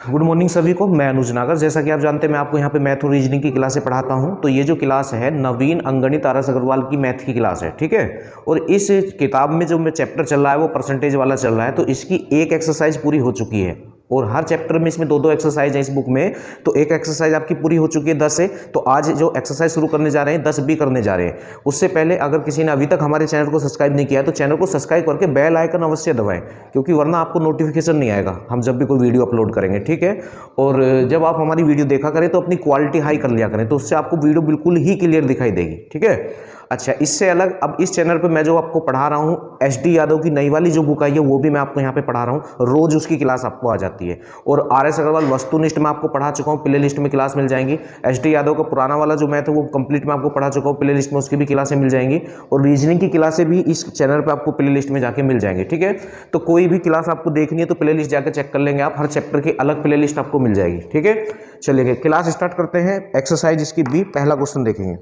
Good morning सभी को। मैं अनुज नागर। जैसा कि आप जानते हैं मैं आपको यहाँ पे मैथ और रीजनिंग की क्लासें पढ़ाता हूँ। तो ये जो क्लास है नवीन अंगणित आरएस अग्रवाल की मैथ की क्लास है, ठीक है। और इस किताब में जो चैप्टर चल रहा है वो परसेंटेज वाला चल रहा है। तो इसकी एक एक्सरसाइज पूरी हो चुकी है और हर चैप्टर में इसमें दो दो एक्सरसाइज है इस बुक में। तो एक एक्सरसाइज आपकी पूरी हो चुकी है 10 से। तो आज जो एक्सरसाइज शुरू करने जा रहे हैं 10 भी करने जा रहे हैं। उससे पहले अगर किसी ने अभी तक हमारे चैनल को सब्सक्राइब नहीं किया तो चैनल को सब्सक्राइब करके बेल आइकन अवश्य दबाएं, क्योंकि वरना आपको नोटिफिकेशन नहीं आएगा हम जब भी कोई वीडियो अपलोड करेंगे, ठीक है। और जब आप हमारी वीडियो देखा करें तो अपनी क्वालिटी हाई कर लिया करें, तो उससे आपको वीडियो बिल्कुल ही क्लियर दिखाई देगी, ठीक है। अच्छा, इससे अलग अब इस चैनल पे मैं जो आपको पढ़ा रहा हूँ एसडी यादव की नई वाली जो बुक आई है वो भी मैं आपको यहाँ पे पढ़ा रहा हूँ। रोज उसकी क्लास आपको आ जाती है। और आरएस अग्रवाल वस्तुनिष्ठ में आपको पढ़ा चुका हूँ, प्ले लिस्ट में क्लास मिल जाएंगी। एसडी यादव का पुराना वाला जो मैथ है वो कंप्लीट में आपको पढ़ा चुका हूँ, प्ले लिस्ट में उसकी भी क्लासें मिल जाएंगी। और रीजनिंग की क्लासें भी इस चैनल पर आपको प्ले लिस्ट में जाके मिल जाएंगी, ठीक है। तो कोई भी क्लास आपको देखनी है तो प्ले लिस्ट जाकर चेक कर लेंगे आप, हर चैप्टर की अलग प्ले लिस्ट आपको मिल जाएगी, ठीक है। चलिए क्लास स्टार्ट करते हैं। एक्सरसाइज इसकी बी, पहला क्वेश्चन देखेंगे।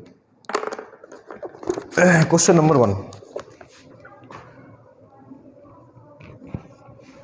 क्वेश्चन नंबर 1,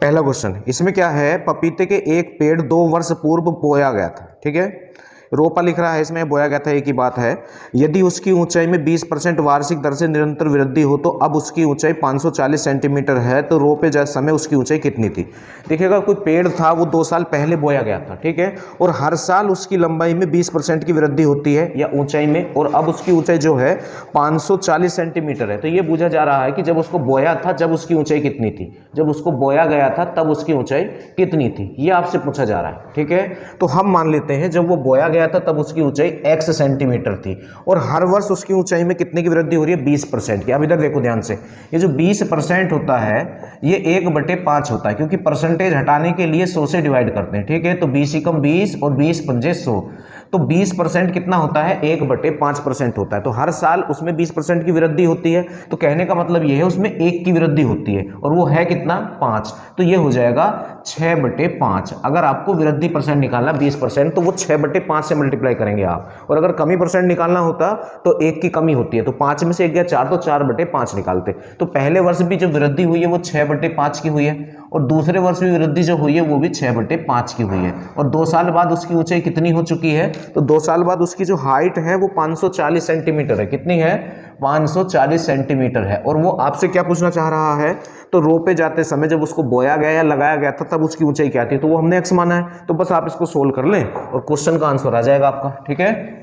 पहला क्वेश्चन। इसमें क्या है, पपीते के एक पेड़ 2 वर्ष पूर्व बोया गया था, ठीक है। रोपा लिख रहा है, इसमें बोया गया था एक ही बात है। यदि उसकी ऊंचाई में 20% वार्षिक दर से निरंतर वृद्धि हो तो अब उसकी ऊंचाई 540 सेंटीमीटर है, तो रोपे जाते समय उसकी ऊंचाई कितनी थी। देखिएगा कोई पेड़ था वो 2 साल पहले बोया गया था, ठीक है। और हर साल उसकी लंबाई में 20% की वृद्धि होती है या ऊंचाई में, और अब उसकी ऊंचाई जो है 540 सेंटीमीटर है। तो ये पूछा जा रहा है कि जब उसको बोया था जब उसकी ऊंचाई कितनी थी, जब उसको बोया गया था तब उसकी ऊंचाई कितनी थी, ये आपसे पूछा जा रहा है, ठीक है। तो हम मान लेते हैं जब वो बोया गया था तब उसकी ऊंचाई x सेंटीमीटर थी और हर वर्ष उसकी ऊंचाई में कितने की वृद्धि हो रही है, 20% की। अब इधर देखो ध्यान से, ये जो 20% होता है ये 1/5 होता है, क्योंकि परसेंटेज हटाने के लिए 100 से डिवाइड करते हैं, ठीक है। तो 20 × 20 और 20 × 5 100, तो 20% कितना होता है, 1/5% होता है। तो हर साल उसमें 20% की वृद्धि होती है। तो कहने का मतलब ये है उसमें 1 की वृद्धि होती है और वो है कितना, 5। तो ये हो जाएगा 6/5। अगर आपको वृद्धि परसेंट निकालना 20% तो वो 6/5 से मल्टीप्लाई करेंगे आप। और अगर कमी परसेंट निकालना होता तो 1 की कमी होती है, तो 5 में से 1 गया 4, तो 4/5 निकालते। तो पहले वर्ष भी जो वृद्धि हुई है वो 6/5 की हुई है और दूसरे वर्ष भी वृद्धि जो हुई है वो भी 6/5 की हुई है। और 2 साल बाद उसकी ऊंचाई कितनी हो चुकी है, तो 2 साल बाद उसकी जो हाइट है वो 540 सेंटीमीटर है। कितनी है, 540 सेंटीमीटर है। और वो आपसे क्या पूछना चाह रहा है, तो रोपे जाते समय जब उसको बोया गया या लगाया गया था तब उसकी ऊंचाई क्या थी, तो वो हमने x माना है। तो बस आप इसको सोल्व कर लें और क्वेश्चन का आंसर आ जाएगा आपका, ठीक है।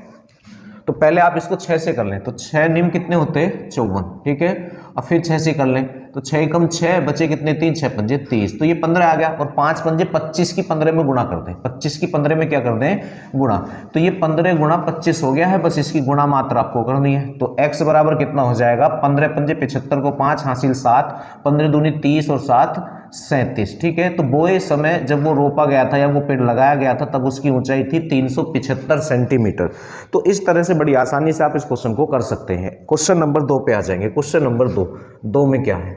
तो पहले आप इसको 6 से कर लें, तो 6 निम कितने होते हैं, 54, ठीक है। अब फिर 6 से कर लें, तो 6 × 6 बचे कितने, 3, 6 × 5 30, तो ये 15 आ गया। और 5 × 5 25 की 15 में गुणा कर दें, 25 की 15 में क्या कर दें, गुणा। तो ये 15 × 25 हो गया है, बस इसकी गुणा मात्र आपको करनी है। तो x बराबर कितना हो जाएगा, 15 × 5 75 को 5 हासिल 7, 15 दूनी 30 और 7 37, ठीक है। तो बोए समय जब वो रोपा गया था या वो पेड़ लगाया गया था तब उसकी ऊंचाई थी 375 सेंटीमीटर। तो इस तरह से बड़ी आसानी से आप इस क्वेश्चन को कर सकते हैं। क्वेश्चन नंबर 2 पे आ जाएंगे। क्वेश्चन नंबर 2 में क्या है,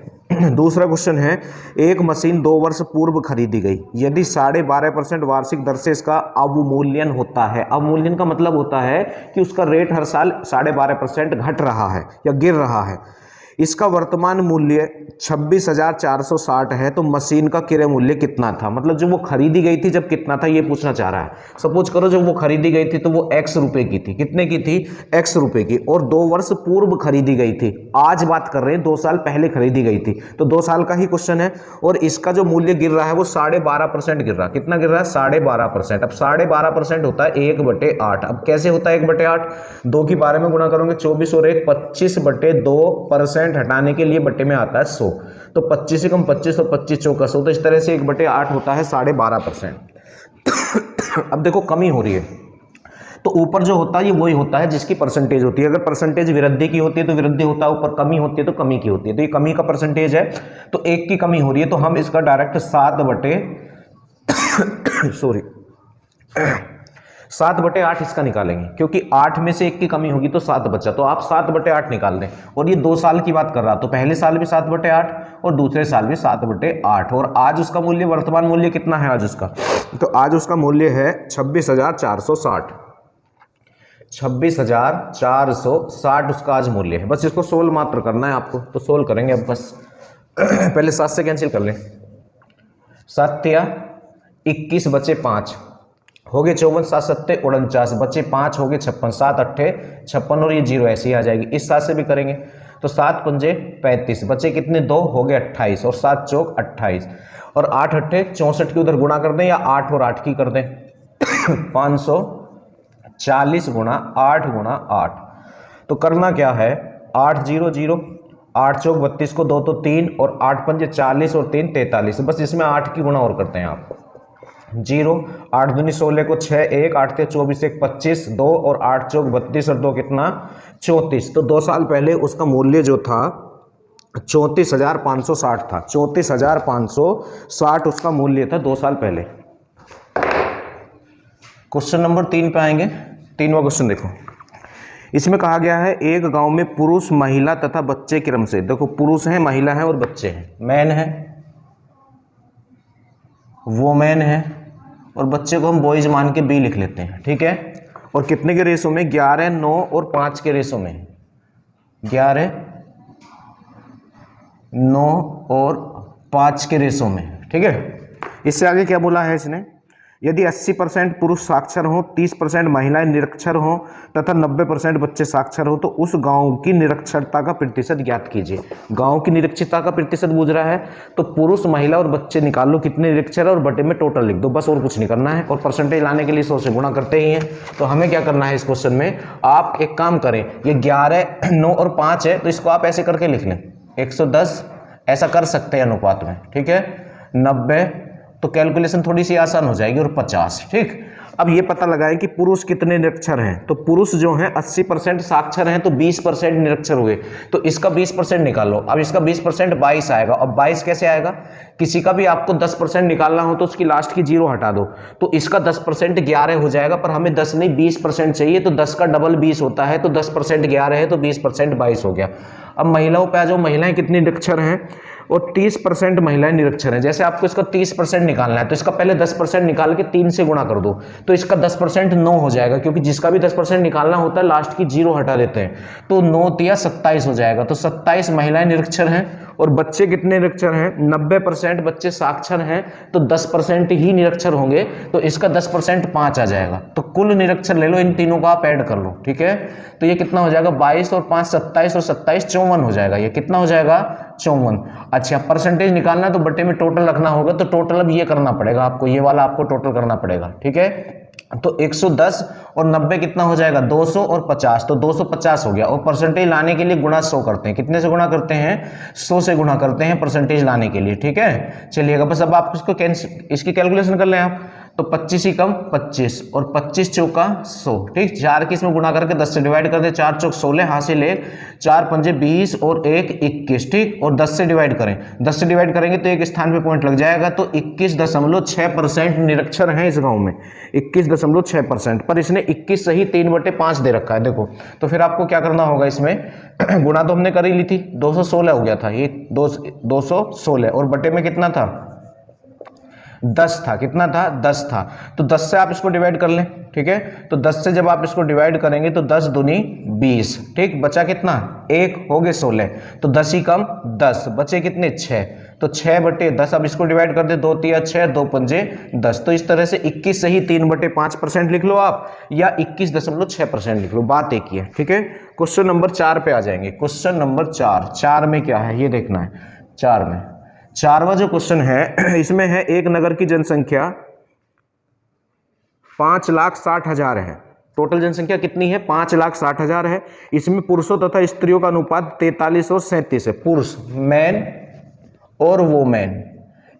दूसरा क्वेश्चन है, एक मशीन 2 वर्ष पूर्व खरीदी गई, यदि 12.5% वार्षिक दर से इसका अवमूल्यन होता है। अवमूल्यन का मतलब होता है कि उसका रेट हर साल 12.5% घट रहा है या गिर रहा है। इसका वर्तमान मूल्य 26,460 है, तो मशीन का क्रय मूल्य कितना था। मतलब जब वो खरीदी गई थी जब कितना था ये पूछना चाह रहा है। सपोज करो जब वो खरीदी गई थी तो वो x रुपए की थी, कितने की थी, x रुपए की, और 2 वर्ष पूर्व खरीदी गई थी। आज बात कर रहे हैं 2 साल पहले खरीदी गई थी, तो 2 साल का ही क्वेश्चन है। और इसका जो मूल्य गिर रहा है वो 12.5% गिर रहा है। कितना गिर रहा है, 12.5%। अब 12.5% होता है 1/8। अब कैसे होता है 1/8, 2 की 12 में गुणा करोगे 24 और 1 25/2%, हटाने के लिए बटे में आता है 100, तो 25 से कम 25 और 25 चौका 100, तो इस तरह से 1/8 होता है 12.5%। अब देखो कमी हो रही है, तो ऊपर जो होता है ये वही होता है जिसकी परसेंटेज होती है। अगर परसेंटेज वृद्धि की होती है तो वृद्धि होता है, ऊपर कमी होती है तो कमी की होती है। तो ये कमी का परसेंटेज है, तो 1 की कमी हो रही है, तो हम इसका डायरेक्ट 7/8 इसका निकालेंगे, क्योंकि 8 में से 1 की कमी होगी तो 7 बचा, तो आप 7/8 निकाल दें। और ये 2 साल की बात कर रहा, तो पहले साल भी 7/8 और दूसरे साल भी 7/8। और आज उसका मूल्य, वर्तमान मूल्य कितना है आज उसका, तो आज उसका मूल्य है 26,460। 26,460 उसका आज मूल्य है। बस इसको सोल्व मात्र करना है आपको, तो सोल्व करेंगे अब बस। पहले 7 से कैंसिल कर लें, 7 × 21 बचे 5 हो गए 54, 7 सत्ते 49 बचे 5 हो गए 56, 7 अट्ठे 56 और ये 0 ऐसे ही आ जाएगी। इस 7 से भी करेंगे तो 7 पंजे 35 बचे कितने 2 हो गए 28 और 7 चौक 28 और 8 अट्ठे 64 की उधर गुणा कर दें या 8 और 8 की कर दें 540 गुणा 8 गुणा 8। तो करना क्या है 8 0 0 8 चौक 32 को 2 तो 3 और 8 पंजे 40 और 3 43, बस इसमें 8 की गुणा और करते हैं आप 0 8 दूनी 16 को 6 1 8 ते 24 1 25 2 और 8 चौक 32 और 2 कितना 34। तो 2 साल पहले उसका मूल्य जो था 34,560 था, 34,560 उसका मूल्य था 2 साल पहले। क्वेश्चन नंबर 3 पे आएंगे। 3वां क्वेश्चन देखो, इसमें कहा गया है एक गांव में पुरुष महिला तथा बच्चे क्रम से, देखो पुरुष हैं महिला हैं और बच्चे हैं, मैन है वोमेन है और बच्चे को हम बॉयज मान के बी लिख लेते हैं, ठीक है। और कितने के रेशो में 11 9 और 5 के रेशो में 11 9 और 5 के रेशो में, ठीक है। इससे आगे क्या बोला है इसने, यदि 80% पुरुष साक्षर हों 30% महिलाएं निरक्षर हों तथा 90% बच्चे साक्षर हों तो उस गांव की निरक्षरता का प्रतिशत ज्ञात कीजिए। गांव की निरक्षरता का प्रतिशत पूछ रहा है तो पुरुष महिला और बच्चे निकाल लो कितने निरक्षर है और बटे में टोटल लिख दो, बस और कुछ नहीं करना है। और परसेंटेज लाने के लिए 100 से गुणा करते ही हैं। तो हमें क्या करना है इस क्वेश्चन में, आप एक काम करें, ये 11 9 और 5 है तो इसको आप ऐसे करके लिख लें 110, ऐसा कर सकते हैं अनुपात में, ठीक है। 90 तो कैलकुलेशन थोड़ी सी आसान हो जाएगी और 50, ठीक। अब ये पता लगाएं कि पुरुष कितने निरक्षर हैं, तो पुरुष जो हैं 80% साक्षर हैं तो 20% निरक्षर हुए, तो इसका 20% निकालो। अब इसका 20% 22 आएगा। अब 22 कैसे आएगा, किसी का भी आपको 10% निकालना हो तो उसकी लास्ट की 0 हटा दो, तो इसका 10% 11 हो जाएगा, पर हमें 10 नहीं 20% चाहिए, तो 10 का डबल 20 होता है, तो 10% 11 है तो 20% 22 हो गया। अब महिलाओं पे आ जाओ, महिलाएं कितनी निरक्षर हैं और 30% महिलाएं निरक्षर हैं। जैसे आपको इसका 30% निकालना है तो इसका पहले 10% निकाल के 3 से गुणा कर दो, तो इसका 10% 9 हो जाएगा, क्योंकि जिसका भी 10% निकालना होता है लास्ट की 0 हटा देते हैं, तो 9 तिया 27 हो जाएगा। तो 27 महिलाएं निरक्षर हैं और बच्चे कितने निरक्षर हैं, 90% बच्चे साक्षर हैं तो 10% ही निरक्षर होंगे, तो इसका 10% 5 आ जाएगा। तो कुल निरक्षर ले लो, इन तीनों को आप ऐड कर लो, ठीक है। तो ये कितना हो जाएगा 22 और 5 27 और 27 54 हो जाएगा। ये कितना हो जाएगा 54। अच्छा, परसेंटेज निकालना तो बटे में टोटल रखना होगा, तो टोटल अब ये करना पड़ेगा आपको, ये वाला आपको टोटल करना पड़ेगा, ठीक है। तो 110 और 90 कितना हो जाएगा 200 और 50, तो 250 हो गया। और परसेंटेज लाने के लिए गुणा 100 करते हैं, कितने से गुणा करते हैं 100 से गुणा करते हैं परसेंटेज लाने के लिए, ठीक है। चलिएगा बस अब आप इसको इसकी कैलकुलेशन कर लें आप, तो 25 ही कम 25 और 25 चौका 100, ठीक। 4 की इसमें गुणा करके 10 से डिवाइड कर दे, 4 चौक 16 हासिल 1, 4 पंजे 20 और 1 21, ठीक। और 10 से डिवाइड करें, 10 से डिवाइड करेंगे तो एक स्थान पे पॉइंट लग जाएगा, तो 21.6% निरक्षर हैं इस गांव में, 21.6%। पर इसने 21 सही 3/5 दे रखा है, देखो। तो फिर आपको क्या करना होगा इसमें गुणा तो हमने कर ही ली थी, 216 हो गया था ये, 216 और बटे में कितना था 10 था, कितना था 10 था। तो 10 से आप इसको डिवाइड कर लें, ठीक है। तो 10 से जब आप इसको डिवाइड करेंगे तो 10 दूनी 20, ठीक। बचा कितना 1 हो गए 16, तो 10 ही कम 10 बचे कितने 6, तो 6/10। अब इसको डिवाइड कर दे, 2 तिया 6 2 पंजे 10। तो इस तरह से 21 सही 3/5% लिख लो आप, या 21.6% लिख लो, बात एक ही है, ठीक है। क्वेश्चन नंबर 4 पे आ जाएंगे। क्वेश्चन नंबर 4 में क्या है ये देखना है। 4 में 4वां जो क्वेश्चन है इसमें है एक नगर की जनसंख्या 5,60,000 है। टोटल जनसंख्या कितनी है 5,60,000 है। इसमें पुरुषों तथा स्त्रियों का अनुपात 43 और 37 है। पुरुष मैन और वोमेन,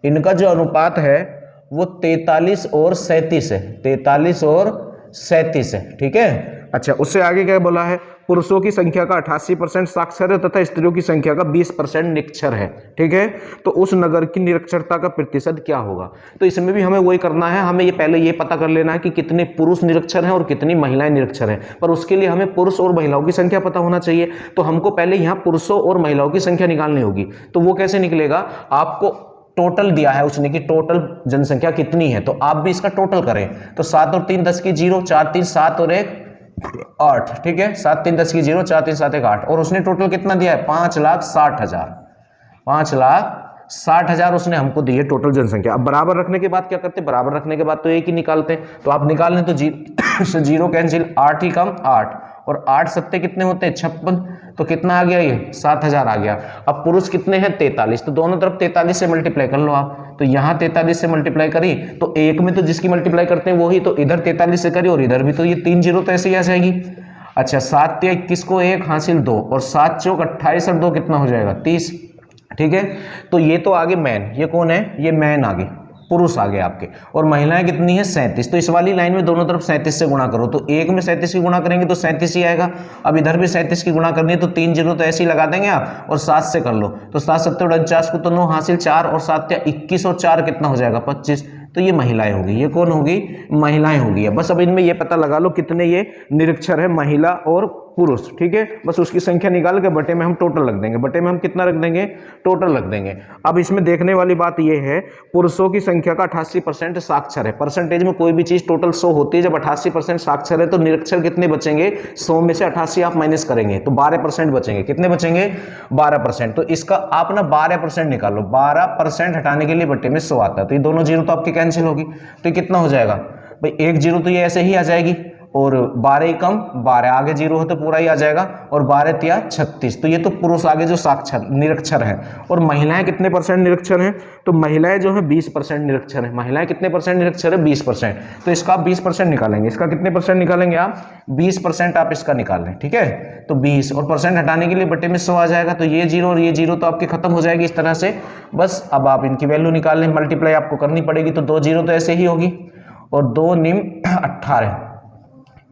इनका जो अनुपात है वो 43 और 37 है, 43 और 37 है, ठीक है। अच्छा, उससे आगे क्या बोला है, पुरुषों की संख्या का 88% साक्षर है तथा स्त्रियों की संख्या का 20% निरक्षर है, ठीक है। तो उस नगर की निरक्षरता का प्रतिशत क्या होगा। तो इसमें भी हमें वही करना है, हमें ये पहले ये पता कर लेना है कि कितने पुरुष निरक्षर हैं और कितनी महिलाएं निरक्षर हैं। पर उसके लिए हमें पुरुष और महिलाओं की संख्या पता होना चाहिए, तो हमको पहले यहाँ पुरुषों और महिलाओं की संख्या निकालनी होगी। तो वो कैसे निकलेगा, आपको टोटल दिया है उसने कि टोटल जनसंख्या कितनी है, तो आप भी इसका टोटल करें। तो 7 और 3 10 की 0, 4 3 7 और 1 8, ठीक है। 7 3 10 की 0, 4 3 7 1 8, और उसने टोटल कितना दिया है 5,60,000, 5,60,000 60,000 उसने हमको दी है टोटल जनसंख्या। अब बराबर रखने के बाद क्या करते हैं, बराबर रखने के बाद तो एक ही निकालते हैं। तो आप निकाल लें तो जीरो कैंसिल, 8 ही कम 8 और 8 सत्ते कितने होते हैं 56, तो कितना आ गया ये 7,000 आ गया। अब पुरुष कितने हैं 43, तो दोनों तरफ 43 से मल्टीप्लाई कर लो आप। तो यहाँ 43 से मल्टीप्लाई करी तो एक में तो जिसकी मल्टीप्लाई करते हैं वही, तो इधर 43 से करी और इधर भी, तो ये 3 जीरो तो ऐसे ही आ जाएगी। अच्छा 7 21 को 1 हासिल 2 और 7 चौक 28 और 2 कितना हो जाएगा 30। ठीक है, तो ये तो आगे मैन, ये कौन है, ये मैन आगे पुरुष आगे आपके, और महिलाएं कितनी है 37। तो इस वाली लाइन में दोनों तरफ 37 से गुणा करो, तो एक में 37 की गुणा करेंगे तो 37 ही आएगा। अब इधर भी 37 की गुणा करनी है तो 3 जीरो तो ऐसे ही लगा देंगे आप और 7 से कर लो, तो 7 7 49 को तो 9 हासिल 4 और 7 21 और 4 कितना हो जाएगा 25। तो ये महिलाएं होगी, ये कौन होगी, महिलाएं होगी। बस अब इनमें ये पता लगा लो कितने ये निरक्षर है, महिला और पुरुष। ठीक है, बस उसकी संख्या निकाल के बटे में हम टोटल रख देंगे, बटे में हम कितना रख देंगे, टोटल रख देंगे। अब इसमें देखने वाली बात ये है, पुरुषों की संख्या का 88% साक्षर है। परसेंटेज में कोई भी चीज टोटल 100 होती है, जब 88% साक्षर है तो निरक्षर कितने बचेंगे, 100 में से 88 आप माइनस करेंगे तो 12% बचेंगे। कितने बचेंगे 12%। तो इसका आप ना 12% निकालो, 12% हटाने के लिए बटे में 100 आता है, तो ये दोनों जीरो तो आपकी कैंसिल होगी। तो ये कितना हो जाएगा भाई, एक जीरो तो ये ऐसे ही आ जाएगी और 12 ही कम 12 आगे जीरो है तो पूरा ही आ जाएगा, और 12 तिया 36। तो ये तो पुरुष आगे जो साक्षर निरक्षर है। और महिलाएं कितने परसेंट निरक्षर हैं, तो महिलाएं जो है 20% निरक्षर है। महिलाएं कितने परसेंट निरक्षर है 20%। तो इसका आप 20% निकालेंगे, इसका कितने परसेंट निकालेंगे आप 20% आप इसका निकाल लें। ठीक है, तो 20 और परसेंट हटाने के लिए बटे में 100 आ जाएगा, तो ये जीरो और ये जीरो तो आपकी खत्म हो जाएगी इस तरह से। बस अब आप इनकी वैल्यू निकाल लें, मल्टीप्लाई आपको करनी पड़ेगी, तो 2 जीरो तो ऐसे ही होगी और 2 निम 18,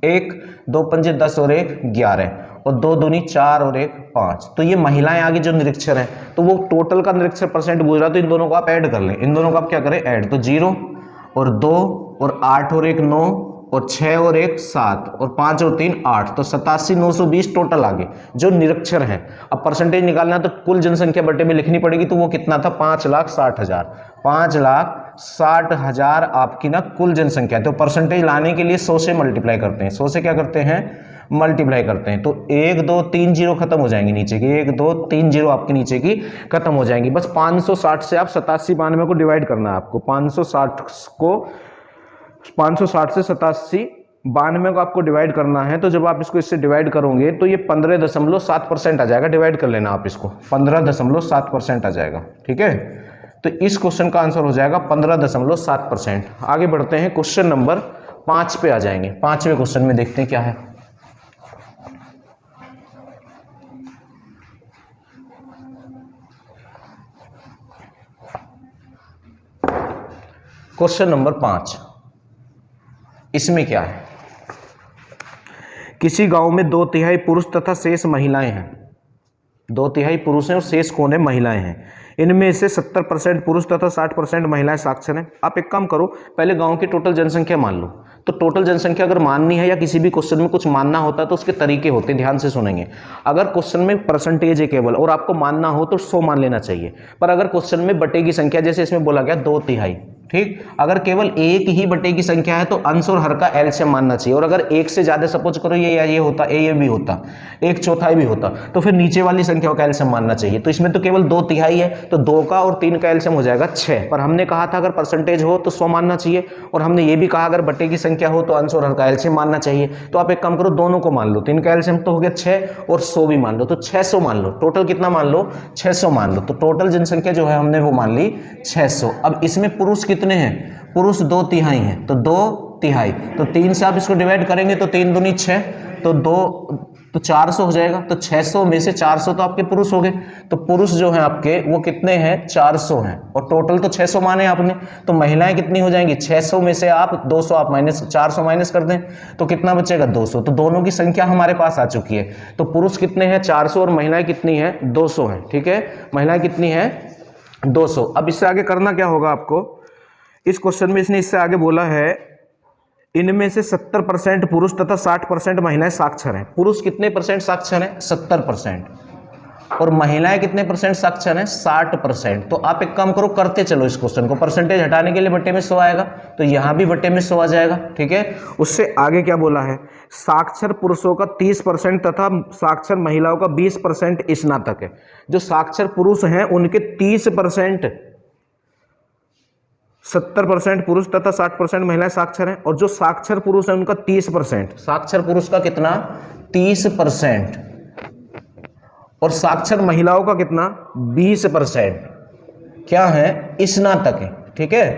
1 2 पंजे 10 और 1 11 और 2 दूनी 4 और 1 5। तो ये महिलाएं आगे जो निरक्षर है, तो वो टोटल का निरक्षर परसेंट पूछ रहा, तो इन दोनों को आप ऐड कर लें। इन दोनों को आप क्या करें ऐड, तो 0 और 2 और 8 और 1 9 और 6 और 1 7 और 5 और 3 8, तो 87,920 टोटल आगे जो निरक्षर हैं। अब परसेंटेज निकालना तो कुल जनसंख्या बटे में लिखनी पड़ेगी, तो वो कितना था 5,60,000, 5,60,000 आपकी ना कुल जनसंख्या। तो परसेंटेज लाने के लिए 100 से मल्टीप्लाई करते हैं, 100 से क्या करते हैं मल्टीप्लाई करते हैं, तो 1 2 3 जीरो खत्म हो जाएंगी नीचे की, 1 2 3 जीरो आपकी नीचे की खत्म हो जाएंगी। बस 560 से आप 87 92 को डिवाइड करना है आपको, 560 से 87 92 को आपको डिवाइड करना है। तो जब आप इसको इससे डिवाइड करोगे तो ये 15.7% आ जाएगा, डिवाइड कर लेना आप इसको, 15.7% आ जाएगा। ठीक है, तो इस क्वेश्चन का आंसर हो जाएगा 15.7%। आगे बढ़ते हैं, क्वेश्चन नंबर 5 पे आ जाएंगे। 5वें क्वेश्चन में देखते हैं क्या है। क्वेश्चन नंबर 5, इसमें क्या है, किसी गांव में 2/3 पुरुष तथा शेष महिलाएं हैं। 2/3 पुरुष हैं और शेष कौन है, महिलाएं हैं। इनमें से 70% पुरुष तथा 60% महिलाएं साक्षर हैं। आप एक काम करो, पहले गांव की टोटल जनसंख्या मान लो। तो टोटल जनसंख्या अगर माननी है या किसी भी क्वेश्चन में कुछ मानना होता है तो उसके तरीके होते हैं, ध्यान से सुनेंगे। अगर क्वेश्चन में परसेंटेज है केवल और आपको मानना हो तो 100 मान लेना चाहिए, पर अगर क्वेश्चन में बटे की संख्या, जैसे इसमें बोला गया 2/3, ठीक, अगर केवल एक ही बटे की संख्या है तो अंश और हर का एलसीएम मानना चाहिए। और अगर एक से ज्यादा सपोज करो ये होता, ये भी होता, 1/4 भी होता, तो फिर नीचे वाली संख्या का एलसीएम मानना चाहिए। तो इसमें तो केवल 2/3 है, तो 2 का और 3 का एलसीएम हो जाएगा 6। पर हमने कहा था अगर परसेंटेज हो तो 100 मानना चाहिए, और हमने ये भी कहा अगर बटे की संख्या हो तो अंश और हर का एलसीएम मानना चाहिए। तो आप एक काम करो, दोनों को मान लो, 3 का एलसीएम तो हो गया 6 और 100 भी मान लो, तो 600 मान लो। टोटल कितना मान लो, 600 मान लो। तो टोटल जनसंख्या जो है हमने वो मान ली 600। अब इसमें पुरुष कितने हैं, पुरुष 2/3 हैं, तो 2/3, तो 3 से आप इसको डिवाइड करेंगे तो 3 दूनी 6, तो 2 तो 400 हो जाएगा। तो 600 में से 400 तो आपके पुरुष हो गए, तो पुरुष जो है आपके वो कितने हैं 400 हैं, और टोटल तो 600 माने आपने। तो महिलाएं कितनी हो जाएंगी, 600 में से आप 200 आप माइनस 400 माइनस कर दें तो कितना बचेगा 200। तो दोनों की संख्या हमारे पास आ चुकी है। तो पुरुष कितने हैं 400 और महिलाएं कितनी है 200 है। ठीक है, महिलाएं कितनी है 200। अब इससे आगे करना क्या होगा आपको, इस क्वेश्चन में इसने इससे आगे बोला है इनमें से 70% पुरुष तथा 60% महिलाएं साक्षर हैं। पुरुष कितने परसेंट साक्षर हैं 70%। और महिलाएं कितने परसेंट साक्षर हैं, 60%। तो आप एक काम करो, करते चलो इस क्वेश्चन को, परसेंटेज हटाने के लिए बट्टे में 100 आएगा, तो यहां भी बट्टे में 100 आ जाएगा, ठीक है। उससे आगे क्या बोला है, साक्षर पुरुषों का 30% तथा साक्षर महिलाओं का 20% स्नातक है। जो साक्षर पुरुष हैं उनके 30%, 70% पुरुष तथा 60% महिलाएं साक्षर हैं, और जो साक्षर पुरुष है उनका 30%, साक्षर पुरुष का कितना 30%, और साक्षर महिलाओं का कितना 20% क्या है, स्नातक है, ठीक है।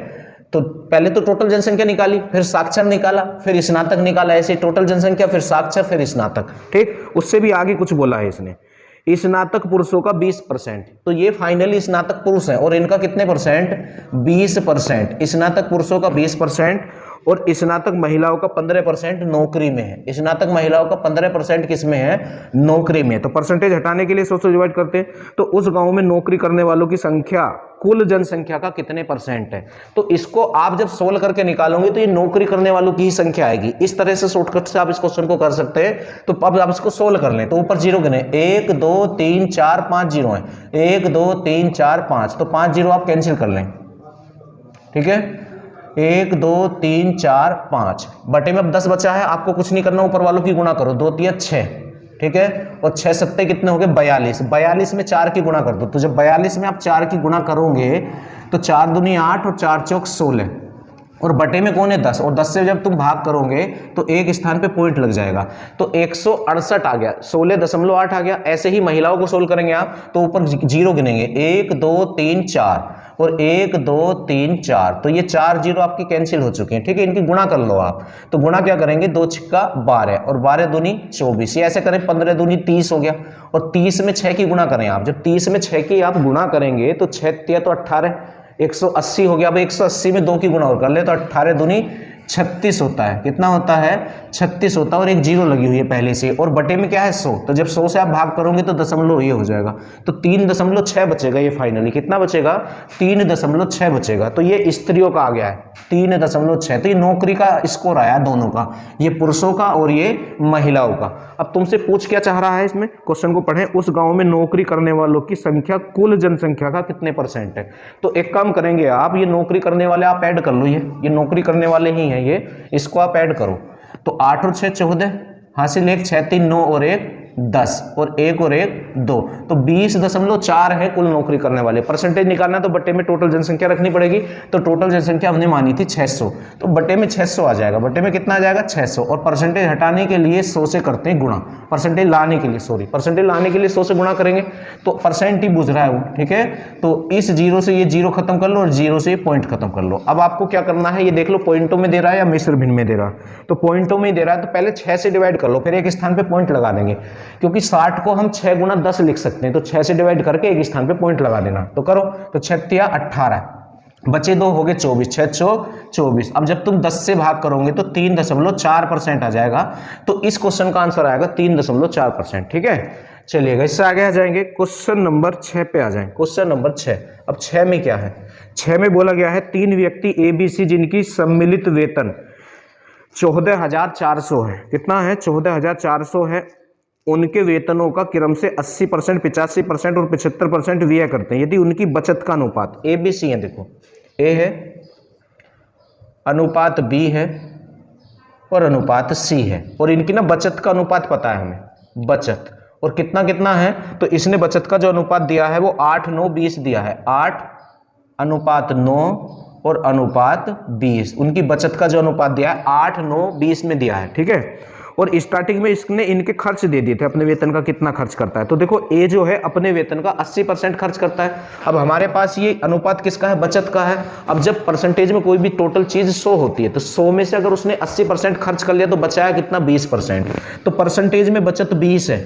तो पहले तो टोटल जनसंख्या निकाली, फिर साक्षर निकाला, फिर स्नातक निकाला, ऐसे टोटल जनसंख्या, फिर साक्षर, फिर स्नातक, ठीक। उससे भी आगे कुछ बोला है इसने, स्नातक पुरुषों का 20%, तो ये फाइनली स्नातक पुरुष है, और इनका कितने परसेंट, 20%, स्नातक पुरुषों का 20%, और स्नातक महिलाओं का 15% नौकरी में है। स्नातक महिलाओं का 15% किस में है, नौकरी में। तो परसेंटेज हटाने के लिए 100 से डिवाइड करते हैं, तो उस गांव में नौकरी करने वालों की संख्या कुल जनसंख्या का कितने परसेंट है। तो इसको आप जब सोल्व करके निकालोगे तो ये नौकरी करने वालों की ही संख्या आएगी। इस तरह से शॉर्टकट से आप इस क्वेश्चन को कर सकते हैं। तो अब आप इसको सोल्व कर लें, तो ऊपर जीरो गिने, 1 2 3 4 5 जीरो है, 1 2 3 4 5, तो 5 जीरो आप कैंसिल कर लें, ठीक है। 1 2 3 4 5 बटे में अब 10 बचा है, आपको कुछ नहीं करना, ऊपर वालों की गुणा करो, 2 3 6, ठीक है, और 6 7 कितने हो गए, 42, 42 में 4 की गुणा कर दो। तो जब 42 में आप 4 की गुणा करोगे तो 4 दूनी 8 और 4 चौक 16, और बटे में कौन है 10, और 10 से जब तुम भाग करोगे तो एक स्थान पे पॉइंट लग जाएगा, तो 168 आ गया, 16.8 आ गया। ऐसे ही महिलाओं को सोल्व करेंगे आप, तो ऊपर जीरो गिनेंगे, 1 2 3 4 और 1 2 3 4, तो ये 4 जीरो आपकी कैंसिल हो चुके हैं, ठीक है। इनकी गुणा कर लो आप, तो गुणा क्या करेंगे, 2 छिक्का 12 और 12 दूनी 24, ये ऐसे करें, 15 दूनी 30 हो गया, और 30 में 6 की गुणा करें आप, जब 30 में 6 की आप गुणा करेंगे तो 6 तिया तो 18, 180 हो गया। अब 180 में 2 की गुणा और कर ले तो 18 दूनी 36 होता है, कितना होता है, 36 होता है, और एक जीरो लगी हुई है पहले से, और बटे में क्या है 100, तो जब 100 से आप भाग करोगे तो दशमलव ये हो जाएगा, तो 3.6 बचेगा, ये फाइनली कितना बचेगा, 3.6 बचेगा। तो ये स्त्रियों का आ गया है 3.6, तो ये नौकरी का स्कोर आया दोनों का, ये पुरुषों का और ये महिलाओं का। अब तुमसे पूछ क्या चाह रहा है इसमें, क्वेश्चन को पढ़ें, उस गांव में नौकरी करने वालों की संख्या कुल जनसंख्या का कितने परसेंट है। तो एक काम करेंगे आप, ये नौकरी करने वाले आप ऐड कर लो, ये नौकरी करने वाले ही हैं ये, इसको आप ऐड करो, तो 8 और 6 14, हासिल 1 6 3 9 और 1 10 और 1 और 1 2, तो 20.4 है कुल नौकरी करने वाले। परसेंटेज निकालना तो बट्टे में टोटल जनसंख्या रखनी पड़ेगी, तो टोटल जनसंख्या हमने मानी थी 600, तो बट्टे में 600 आ जाएगा, बट्टे में कितना आ जाएगा 600, और परसेंटेज हटाने के लिए 100 से करते हैं गुणा, परसेंटेज लाने के लिए, सॉरी परसेंटेज लाने के लिए 100 से गुणा करेंगे, तो परसेंट ही बुझ रहा है वो, ठीक है। तो इस जीरो से ये जीरो खत्म कर लो, और जीरो से ये पॉइंट खत्म कर लो। अब आपको क्या करना है, ये देख लो पॉइंटों में दे रहा है या मिश्र भिन्न में दे रहा है, तो पॉइंटों में ही दे रहा है, तो पहले 6 से डिवाइड कर लो, फिर एक स्थान पे पॉइंट लगा देंगे, क्योंकि 60 को हम 6 गुना 10 लिख सकते हैं, तो 6 से डिवाइड करके एक स्थान पे पॉइंट लगा देना, तो करो, तो 6 तिया 18, बचे 2 हो गए 24, 6 चौक 24। अब जब तुम 10 से भाग करोगे तो 3.4% आ जाएगा, तो इस क्वेश्चन का आंसर आएगा 3.4%, ठीक है। चलिएगा इससे आगे आ जाएंगे, क्वेश्चन नंबर 6 पे आ जाएंगे। क्वेश्चन नंबर 6, अब 6 में क्या है, 6 में बोला गया है 3 व्यक्ति ABC जिनकी सम्मिलित वेतन 14,400 है, कितना है 14,400 है, उनके वेतनों का क्रम से 80%, 85% और 75% व्यय करते हैं यदि उनकी बचत का अनुपात ABC है, देखो A है, अनुपात B है और अनुपात C है, और इनकी ना बचत का अनुपात पता है हमें, बचत, और कितना कितना है, तो इसने बचत का जो अनुपात दिया है वो 8 9 20 दिया है, 8 अनुपात 9 और अनुपात 20, उनकी बचत का जो अनुपात दिया है 8 9 20 में दिया है, ठीक है। और स्टार्टिंग में इसने इनके खर्च दे दिए थे, अपने वेतन का कितना खर्च करता है, तो देखो ए जो है अपने वेतन का 80% खर्च करता है। अब हमारे पास ये अनुपात किसका है, बचत का है। अब जब परसेंटेज में कोई भी टोटल चीज 100 होती है, तो 100 में से अगर उसने 80% खर्च कर लिया तो बचाया कितना 20%, तो परसेंटेज में बचत 20 है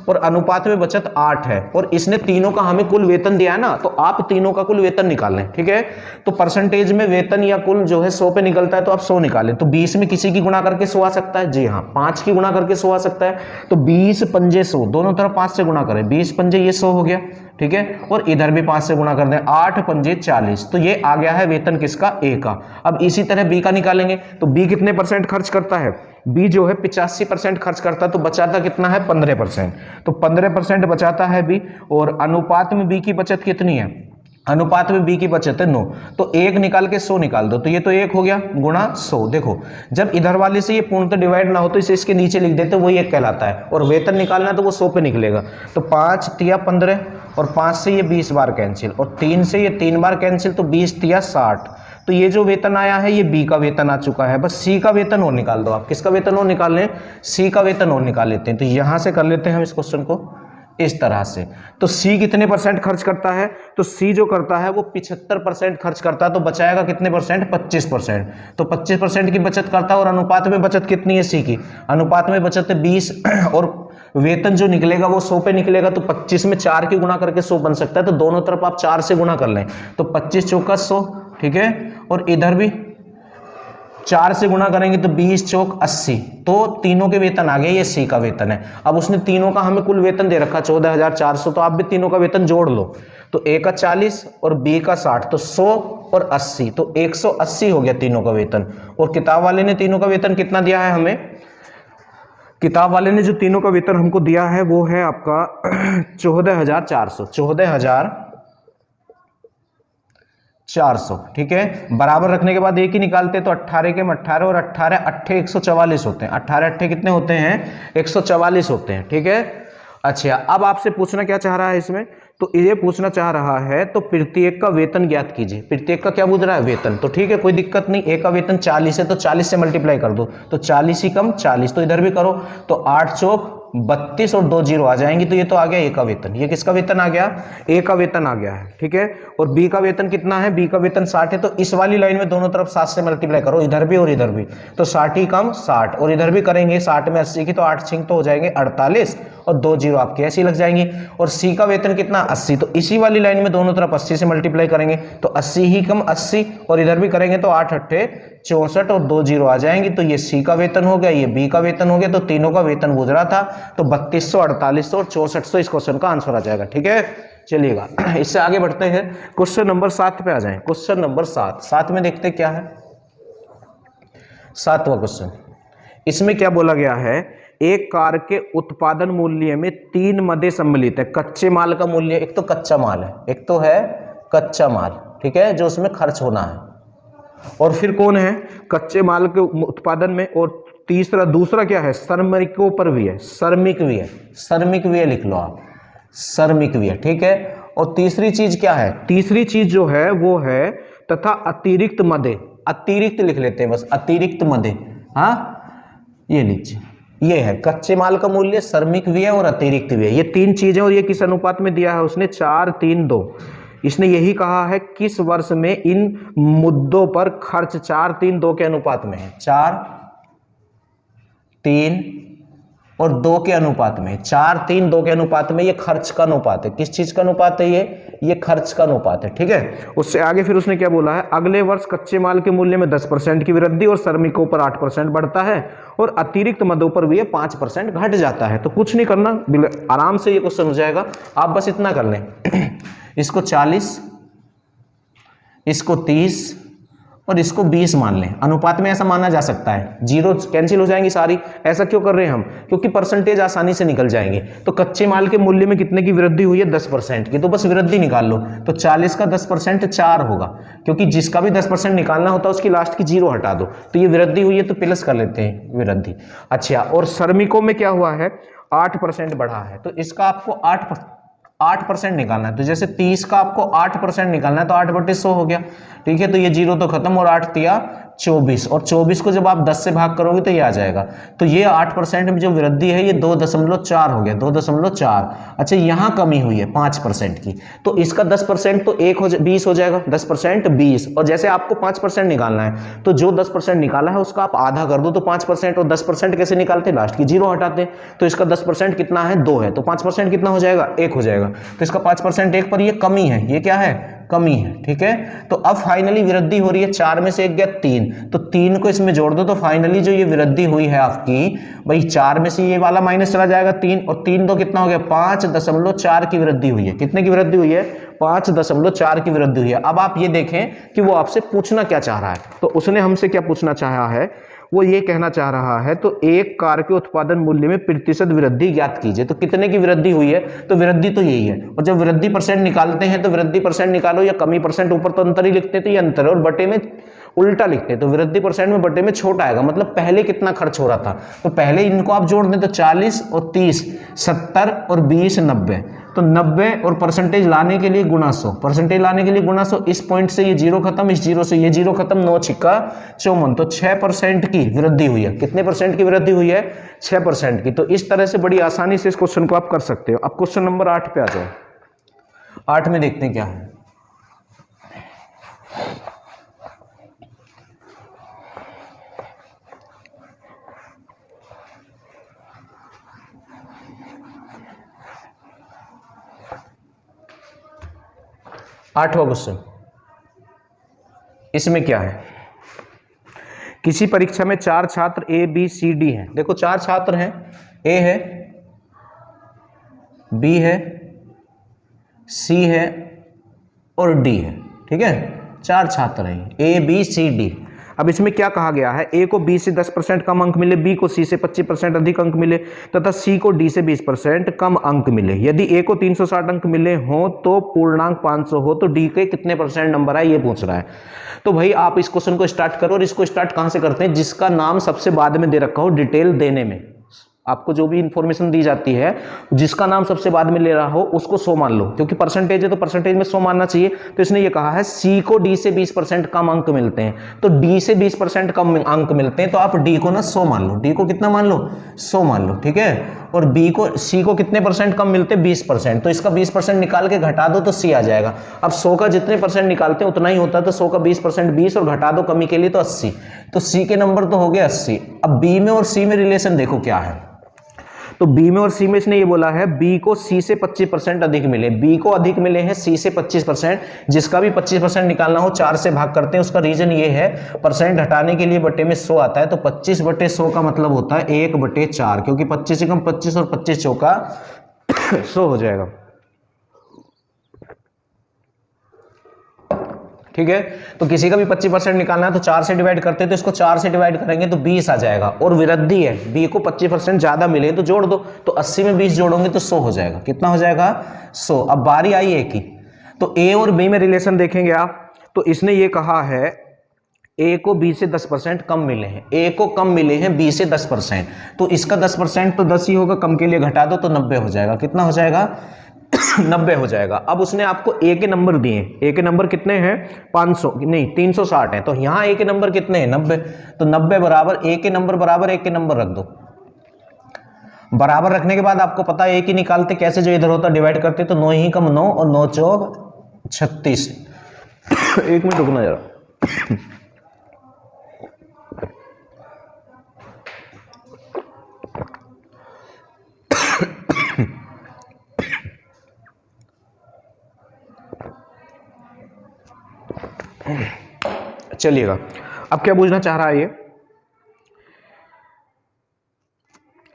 और अनुपात में बचत 8 है, और इसने तीनों का हमें कुल वेतन दिया है ना, तो आप तीनों का कुल वेतन निकाल लें, ठीक है। तो परसेंटेज में वेतन या कुल जो है 100 पे निकलता है, तो आप 100 निकालें, तो 20 में किसी की गुणा करके 100 आ सकता है, जी हाँ 5 की गुणा करके 100 आ सकता है, तो 20 पंजे 100, दोनों तरफ 5 से गुणा करें, 20 पंजे ये 100 हो गया, ठीक है, और इधर भी 5 से गुणा कर दें, 8 पंजे 40, तो ये आ गया है वेतन किसका, ए का। अब इसी तरह बी का निकालेंगे, तो बी कितने परसेंट खर्च करता है, बी जो है 85% खर्च करता तो बचाता कितना है 15%, तो 15% बचाता है बी। और अनुपात में बी की बचत कितनी है, अनुपात में बी की बचत है 9, तो 1 निकाल के 100 निकाल दो, तो ये तो 1 हो गया गुणा 100। देखो जब इधर वाले से ये पूर्णतः डिवाइड ना हो तो इसे इसके नीचे लिख देते, वो 1 कहलाता है। और वेतन निकालना है तो वो 100 पे निकलेगा, तो 5 तिया 15 और 5 से ये 20 बार कैंसिल और 3 से ये 3 बार कैंसिल, तो 20 तिया 60। तो ये जो वेतन आया है ये बी का वेतन आ चुका है। बस सी का वेतन और निकाल दो आप। किसका वेतन और निकाल लें, सी का वेतन और निकाल लेते हैं। तो यहां से कर लेते हैं हम इस क्वेश्चन को इस तरह से। तो सी कितने परसेंट खर्च करता है, तो सी जो करता है वो 75% खर्च करता है, तो बचाएगा कितने परसेंट, 25%। तो 25% की बचत करता है। और अनुपात में बचत कितनी है सी की, अनुपात में बचत है 20 और वेतन जो निकलेगा वो 100 पे निकलेगा, तो 25 में 4 की गुणा करके 100 बन सकता है। तो दोनों तरफ आप 4 से गुणा कर लें, तो 25 चौका 100, ठीक है। और इधर भी 4 से गुणा करेंगे तो 20 चौक 80, तो तीनों के वेतन आ गए, ये सी का वेतन है। अब उसने तीनों का हमें कुल वेतन दे रखा 14,400, तो आप भी तीनों का वेतन जोड़ लो, तो ए का 40 और बी का 60, तो 100 और 80, तो 180 हो गया तीनों का वेतन। और किताब वाले ने तीनों का वेतन कितना दिया है हमें, किताब वाले ने जो तीनों का वेतन हमको दिया है वो है आपका 14,400, 14,400, ठीक है। बराबर रखने के बाद एक ही निकालते तो 18 के 18 और 18 अट्ठे 144 होते हैं, 18 अट्ठे कितने होते हैं 144 होते हैं, ठीक है। अच्छा अब आपसे पूछना क्या चाह रहा है इसमें, तो ये पूछना चाह रहा है तो प्रत्येक का वेतन ज्ञात कीजिए। प्रत्येक का क्या पूछ रहा है, वेतन, तो ठीक है कोई दिक्कत नहीं। एक का वेतन 40 है तो 40 से मल्टीप्लाई कर दो, तो 40 ही कम 40, तो इधर भी करो, तो 8 चौक 32 और 2 जीरो आ जाएंगी, तो ये तो आ गया ए का वेतन। ये किसका वेतन आ गया, ए का वेतन आ गया है, ठीक है। और बी का वेतन कितना है, बी का वेतन 60 है, तो इस वाली लाइन में दोनों तरफ 7 से मल्टीप्लाई करो, इधर भी और इधर भी, तो 60 ही कम 60 और इधर भी करेंगे 60 में 80 की, तो 8 छिंग तो हो जाएंगे 48 और 2 जीरो आपकी ऐसी लग जाएंगी। और सी का वेतन कितना 80, तो इसी वाली लाइन में दोनों तरफ 80 से मल्टीप्लाई करेंगे, तो 80 ही कम 80 और इधर भी करेंगे तो 8 अट्ठे 64 और 2 जीरो आ जाएंगी, तो ये सी का वेतन हो गया, ये बी का वेतन हो गया, तो तीनों का वेतन गुजरा था, तो 3200, 4800 और 6400 इस क्वेश्चन का आंसर आ जाएगा, ठीक है। चलिएगा इससे आगे बढ़ते हैं, क्वेश्चन नंबर 7 पे आ जाएं। क्वेश्चन नंबर 7 में देखते क्या है, 7वां क्वेश्चन। इसमें क्या बोला गया है, एक कार के उत्पादन मूल्य में 3 मदे सम्मिलित है। कच्चे माल का मूल्य, एक तो कच्चा माल है, एक तो है कच्चा माल, ठीक है, जो उसमें खर्च होना है, और फिर कौन है कच्चे माल के उत्पादन में, और दूसरा क्या है, श्रमिकों पर भी है, श्रमिक भी है, श्रमिक भी है लिख लो आप, श्रमिक भी है, ठीक है। और तीसरी चीज क्या है, तीसरी चीज जो है वो है तथा अतिरिक्त मदे, अतिरिक्त लिख लेते हैं बस, अतिरिक्त मदे, हाँ ये लीजिए, ये है कच्चे माल का मूल्य, श्रमिक भी है और अतिरिक्त भी है, ये 3 चीजें। और ये किस अनुपात में दिया है उसने, 4:3:2। इसने यही कहा है किस वर्ष में इन मुद्दों पर खर्च 4:3:2 के अनुपात में है, 4:3 और 2 के अनुपात में, 4:3:2 के अनुपात में ये खर्च का अनुपात है। किस चीज का अनुपात है ये खर्च का अनुपात है, ठीक है। उससे आगे फिर उसने क्या बोला है, अगले वर्ष कच्चे माल के मूल्य में 10% की वृद्धि और श्रमिकों पर 8% बढ़ता है और अतिरिक्त मदों पर भी 5% घट जाता है। तो कुछ नहीं करना, आराम से ये क्वेश्चन हो जाएगा, आप बस इतना कर लें इसको 40, इसको 30 और इसको 20 मान लें। अनुपात में ऐसा माना जा सकता है, जीरो कैंसिल हो जाएंगी सारी। ऐसा क्यों कर रहे हैं हम, क्योंकि परसेंटेज आसानी से निकल जाएंगे। तो कच्चे माल के मूल्य में कितने की वृद्धि हुई है, 10% की, तो बस वृद्धि निकाल लो, तो 40 का 10% 4 होगा, क्योंकि जिसका भी 10% निकालना होता है उसकी लास्ट की जीरो हटा दो, तो ये वृद्धि हुई है तो प्लस कर लेते हैं वृद्धि। अच्छा, और श्रमिकों में क्या हुआ है, 8% बढ़ा है, तो इसका आपको 8% निकालना है। तो जैसे 30 का आपको 8% निकालना है तो 8/100 हो गया, ठीक है। तो ये जीरो तो खत्म, और 8 तिया 24, और 24 को जब आप 10 से भाग करोगे तो ये आ जाएगा। तो ये 8% में जो वृद्धि है ये 2.4 हो गया, 2.4। अच्छा, यहाँ कमी हुई है 5% की, तो इसका 10% तो 20 हो जाएगा, 10% 20। और जैसे आपको 5% निकालना है तो जो 10% निकाला है उसका आप आधा कर दो, तो 5%, और 10% कैसे निकालते, लास्ट की जीरो हटाते। तो इसका 10% कितना है, 2 है, तो 5% कितना हो जाएगा, 1 हो जाएगा। तो इसका 5% 1 पर ये कमी है, ये क्या है, कमी है, ठीक है। तो अब फाइनली वृद्धि हो रही है, 4 में से 1 गया 3, तो 3 को इसमें जोड़ दो, तो फाइनली जो ये वृद्धि हुई है आपकी, भाई 4 में से ये वाला माइनस चला जाएगा 3, और 3 तो कितना हो गया, 5.4 की वृद्धि हुई है। कितने की वृद्धि हुई है, 5.4 की वृद्धि हुई है। अब आप ये देखें कि वो आपसे पूछना क्या चाह रहा है, तो उसने हमसे क्या पूछना चाहा है, वो ये कहना चाह रहा है, तो एक कार के उत्पादन मूल्य में प्रतिशत वृद्धि ज्ञात कीजिए। तो कितने की वृद्धि हुई है, तो वृद्धि तो यही है, और जब वृद्धि परसेंट निकालते हैं तो वृद्धि परसेंट निकालो या कमी परसेंट, ऊपर तो अंतर ही लिखते हैं तो ये अंतर है, और बटे में उल्टा लिखते हैं तो वृद्धि परसेंट में बटे में छोटा आएगा, मतलब पहले कितना खर्च हो रहा था। तो पहले इनको आप जोड़ दें तो 40 और 30 70 और 20 90, तो 90 और परसेंटेज लाने के लिए गुणा 100, परसेंटेज लाने के लिए गुणा 100, इस पॉइंट से ये जीरो खत्म, इस जीरो से ये जीरो खत्म, 9 छिक्का 54, तो 6% की वृद्धि हुई है। कितने परसेंट की वृद्धि हुई है, 6% की। तो इस तरह से बड़ी आसानी से इस क्वेश्चन को आप कर सकते हो। अब क्वेश्चन नंबर 8 पे आ जाओ। 8 में देखते हैं क्या है। आठवां क्वेश्चन, इसमें क्या है, किसी परीक्षा में 4 छात्र ए बी सी डी हैं। देखो 4 छात्र हैं, ए है, बी है, सी है और डी है। ठीक है, 4 छात्र हैं, ए बी सी डी। अब इसमें क्या कहा गया है, ए को बी से 10% कम अंक मिले, बी को सी से 25% अधिक अंक मिले तथा सी को डी से 20% कम अंक मिले। यदि ए को 360 अंक मिले हो तो पूर्णांक 500 हो तो डी के कितने परसेंट नंबर आए, ये पूछ रहा है। तो भाई आप इस क्वेश्चन को स्टार्ट करो, और इसको स्टार्ट कहां से करते हैं, जिसका नाम सबसे बाद में दे रखा हो डिटेल देने में। आपको जो भी इंफॉर्मेशन दी जाती है, जिसका नाम सबसे बाद में ले रहा हो उसको 100 मान लो, क्योंकि परसेंटेज है तो परसेंटेज में 100 मानना चाहिए। तो इसने ये कहा है सी को डी से 20% कम अंक मिलते हैं, तो डी से 20% कम अंक मिलते हैं तो आप डी को ना 100 मान लो, डी को कितना मान लो, 100 मान लो। ठीक है, और बी को सी को कितने परसेंट कम मिलते हैं, 20%, तो इसका 20% निकाल के घटा दो तो सी आ जाएगा। अब 100 का जितने परसेंट निकालते हैं उतना ही होता है, तो 100 का 20% 20 और घटा दो कमी के लिए तो 80, तो सी के नंबर तो हो गए 80। अब बी में और सी में रिलेशन देखो क्या है, तो बी में और सी में इसने ये बोला है बी को सी से 25% अधिक मिले, बी को अधिक मिले हैं सी से 25%, जिसका भी 25% निकालना हो 4 से भाग करते हैं। उसका रीजन ये है, परसेंट हटाने के लिए बटे में 100 आता है, तो 25/100 का मतलब होता है 1/4, क्योंकि 25 से कम 25 और 25 चौका 100 हो जाएगा। ठीक है, तो किसी का भी 25% निकालना है तो 4 से डिवाइड करते हैं, तो इसको 4 से डिवाइड करेंगे तो 20 आ जाएगा, और वृद्धि है, बी को 25% ज्यादा मिले तो जोड़ दो, तो 80 में 20 जोड़ोगे तो 100 हो जाएगा। कितना हो जाएगा, 100। अब बारी आई ए की, तो ए और बी में रिलेशन देखेंगे आप, तो इसने ये कहा है ए को बी से 10% कम मिले हैं, ए को कम मिले हैं बी से 10%, तो इसका 10% तो 10 ही होगा, कम के लिए घटा दो तो 90 हो जाएगा। कितना हो जाएगा, 90 हो जाएगा। अब उसने आपको ए के नंबर दिए, ए के नंबर कितने हैं, 500 नहीं 360 है, तो यहां ए के नंबर कितने हैं, 90, तो 90 बराबर ए के नंबर बराबर ए के नंबर रख दो। बराबर रखने के बाद आपको पता है ए की निकालते कैसे, जो इधर होता डिवाइड करते, तो 9 ही कम 9 और 9 चौक 36। 1 मिनट रुकना जरा। चलिएगा, अब क्या पूछना चाह रहा है ये,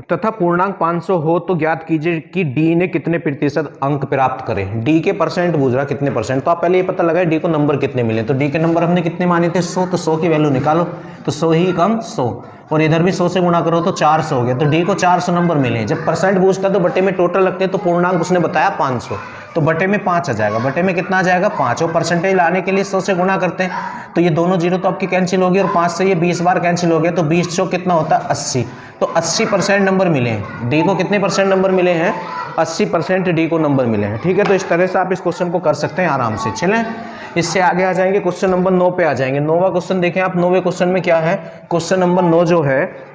तथा पूर्णांक 500 हो तो ज्ञात कीजिए कि डी ने कितने प्रतिशत अंक प्राप्त करे। डी के परसेंट पूछ रहा कितने परसेंट, तो आप पहले ये पता लगाए डी को नंबर कितने मिले, तो डी के नंबर हमने कितने माने थे 100, तो 100 की वैल्यू निकालो, तो 100 ही कम 100, और इधर भी 100 से गुणा करो तो 400 हो गया, तो डी को 400 नंबर मिले। जब परसेंट पूछता तो बटे में टोटल लगते, तो पूर्णांक उसने बताया 500, तो बटे में 5 आ जाएगा, बटे में कितना आ जाएगा 5, और परसेंटेज लाने के लिए 100 से गुणा करते हैं, तो ये दोनों जीरो तो आपकी कैंसिल हो गई, और 5 से ये 20 बार कैंसिल हो गया, तो 20 चौक कितना होता है 80, तो 80% नंबर मिले हैं। डी को कितने परसेंट नंबर मिले हैं, 80% डी को नंबर मिले हैं। ठीक है, तो इस तरह से आप इस क्वेश्चन को कर सकते हैं आराम से। चलें, इससे आगे आ जाएंगे, क्वेश्चन नंबर 9 पे आ जाएंगे। 9वां क्वेश्चन देखें आप, 9वें क्वेश्चन में क्या है, क्वेश्चन नंबर 9 जो है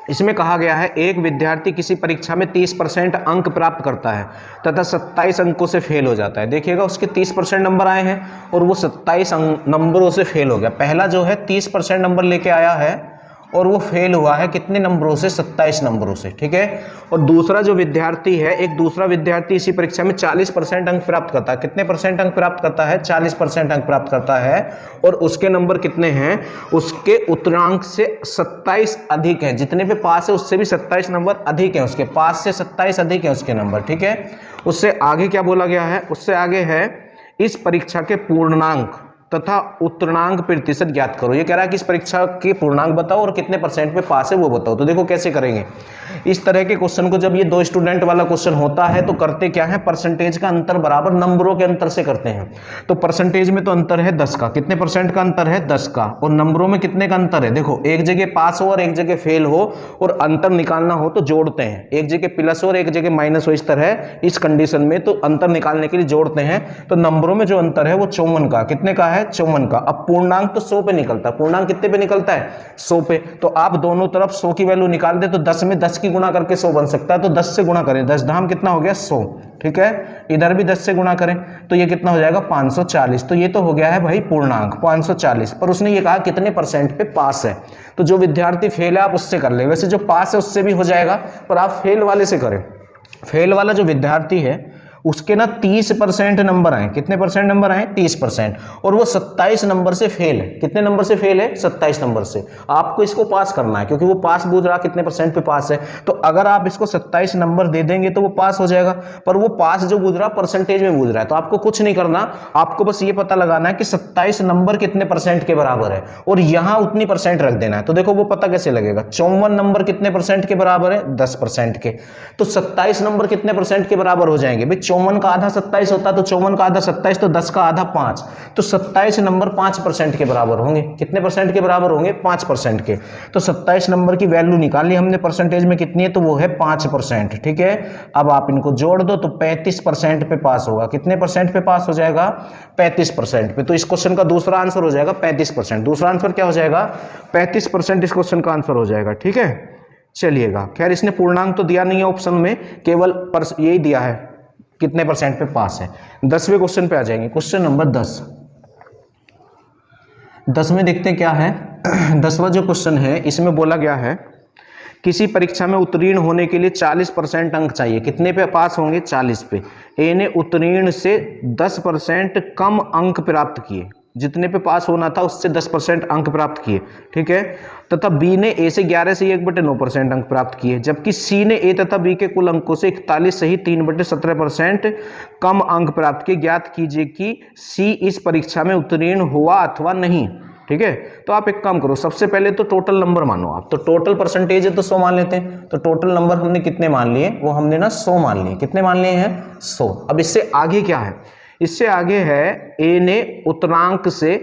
इसमें कहा गया है एक विद्यार्थी किसी परीक्षा में 30% अंक प्राप्त करता है तथा 27 अंकों से फेल हो जाता है। देखिएगा उसके 30% नंबर आए हैं और वो 27 नंबरों से फेल हो गया। पहला जो है 30% नंबर लेके आया है और वो फेल हुआ है कितने नंबरों से, 27 नंबरों से। ठीक है, और दूसरा जो विद्यार्थी है, एक दूसरा विद्यार्थी इसी परीक्षा में 40% अंक प्राप्त करता है। कितने परसेंट अंक प्राप्त करता है, 40% अंक प्राप्त करता है, और उसके नंबर कितने हैं, उसके उत्तरांक से 27 अधिक है। जितने पे पास है उससे भी 27 नंबर अधिक है, उसके पास से 27 अधिक है उसके नंबर। ठीक है, उससे आगे क्या बोला गया है, उससे आगे है इस परीक्षा के पूर्णांक तथा उत्तीर्णांक प्रतिशत ज्ञात करो। ये कह रहा है कि इस परीक्षा के पूर्णांक बताओ और कितने परसेंट पे पास है वो बताओ। तो देखो कैसे करेंगे इस तरह के क्वेश्चन को। जब ये 2 स्टूडेंट वाला क्वेश्चन होता है तो करते क्या है, परसेंटेज का अंतर बराबर नंबरों के अंतर से करते हैं। तो परसेंटेज में तो अंतर है 10 का, कितने परसेंट का अंतर है 10 का, और नंबरों में कितने का अंतर है, देखो एक जगह पास हो और एक जगह फेल हो और अंतर निकालना हो तो जोड़ते हैं, एक जगह प्लस हो और एक जगह माइनस हो, इस तरह इस कंडीशन में तो अंतर निकालने के लिए जोड़ते हैं। तो नंबरों में जो अंतर है वो 54 का, कितने का है 54 का। अब पूर्णांक तो 100 पे निकलता है, पूर्णांक कितने पे निकलता है 100 पे। तो आप दोनों तरफ 100 की वैल्यू निकाल दे तो 10 में 10 की गुणा करके 100 बन सकता है। तो 10 से गुणा करें, 10 धाम कितना हो गया 100, ठीक है। इधर भी 10 से गुणा करें तो ये कितना हो जाएगा 540। तो ये तो हो गया है भाई पूर्णांक 540। पर उसने ये कहा कितने परसेंट पे पास है। तो जो विद्यार्थी फेल है आप उससे कर ले, वैसे जो पास है उससे भी हो जाएगा, पर आप फेल वाले से करें। फेल वाला जो विद्यार्थी है उसके ना 30% नंबर आए, कितने परसेंट नंबर आए 30%, और वो 27 नंबर से फेल है। कितने नंबर से फेल है 27 नंबर से। आपको इसको पास करना है क्योंकि वो पास पूछ रहा कितने परसेंट पे पास है। तो अगर आप इसको 27 नंबर दे देंगे तो वो पास हो जाएगा, पर वो पास जो पूछ रहा परसेंटेज में पूछ रहा है। तो आपको कुछ नहीं करना, आपको बस ये पता लगाना है कि 27 नंबर कितने परसेंट के बराबर है और यहां उतनी परसेंट रख देना है। तो देखो वो पता कैसे लगेगा, 54 नंबर कितने परसेंट के बराबर है 10% के, तो 27 नंबर कितने परसेंट के बराबर हो जाएंगे भाई। 54 का आधा 27 होता है तो 54 का आधा 27, तो 10 का आधा 5, तो 27 नंबर 5% के बराबर होंगे। कितने परसेंट के बराबर होंगे 5% के। तो 27 नंबर की वैल्यू निकाली हमने परसेंटेज में कितनी है, तो वो है 5%, ठीक है। अब आप इनको जोड़ दो तो 35% पे पास होगा। कितने परसेंट पे पास हो जाएगा 35% पे। तो इस क्वेश्चन का दूसरा आंसर हो जाएगा 35%। दूसरा आंसर क्या हो जाएगा 35% इस क्वेश्चन का आंसर हो जाएगा, ठीक है। चलिएगा, खैर इसने पूर्णांक तो दिया नहीं है ऑप्शन में, केवल यही दिया है कितने परसेंट पे पास है। 10वें क्वेश्चन पे आ जाएंगे, क्वेश्चन नंबर 10 में देखते हैं क्या है। 10वां जो क्वेश्चन है इसमें बोला गया है किसी परीक्षा में उत्तीर्ण होने के लिए 40% अंक चाहिए। कितने पे पास होंगे 40 पे। ए ने उत्तीर्ण से 10% कम अंक प्राप्त किए, जितने पे पास होना था उससे 10% अंक प्राप्त किए, ठीक है। तथा बी ने ए से 11 से 1/9% अंक प्राप्त किए, जबकि सी ने ए तथा बी के कुल अंकों से 41 सही 3/17% कम अंक प्राप्त किए। ज्ञात कीजिए कि सी इस परीक्षा में उत्तीर्ण हुआ अथवा नहीं, ठीक है। तो आप एक काम करो, सबसे पहले तो टोटल नंबर मानो आप। तो टोटल परसेंटेज है तो 100 मान लेते हैं। तो टोटल नंबर हमने कितने मान लिए, वो हमने ना 100 मान लिए। कितने मान लिए हैं 100। अब इससे आगे क्या है, इससे आगे है ए ने उत्तरांक से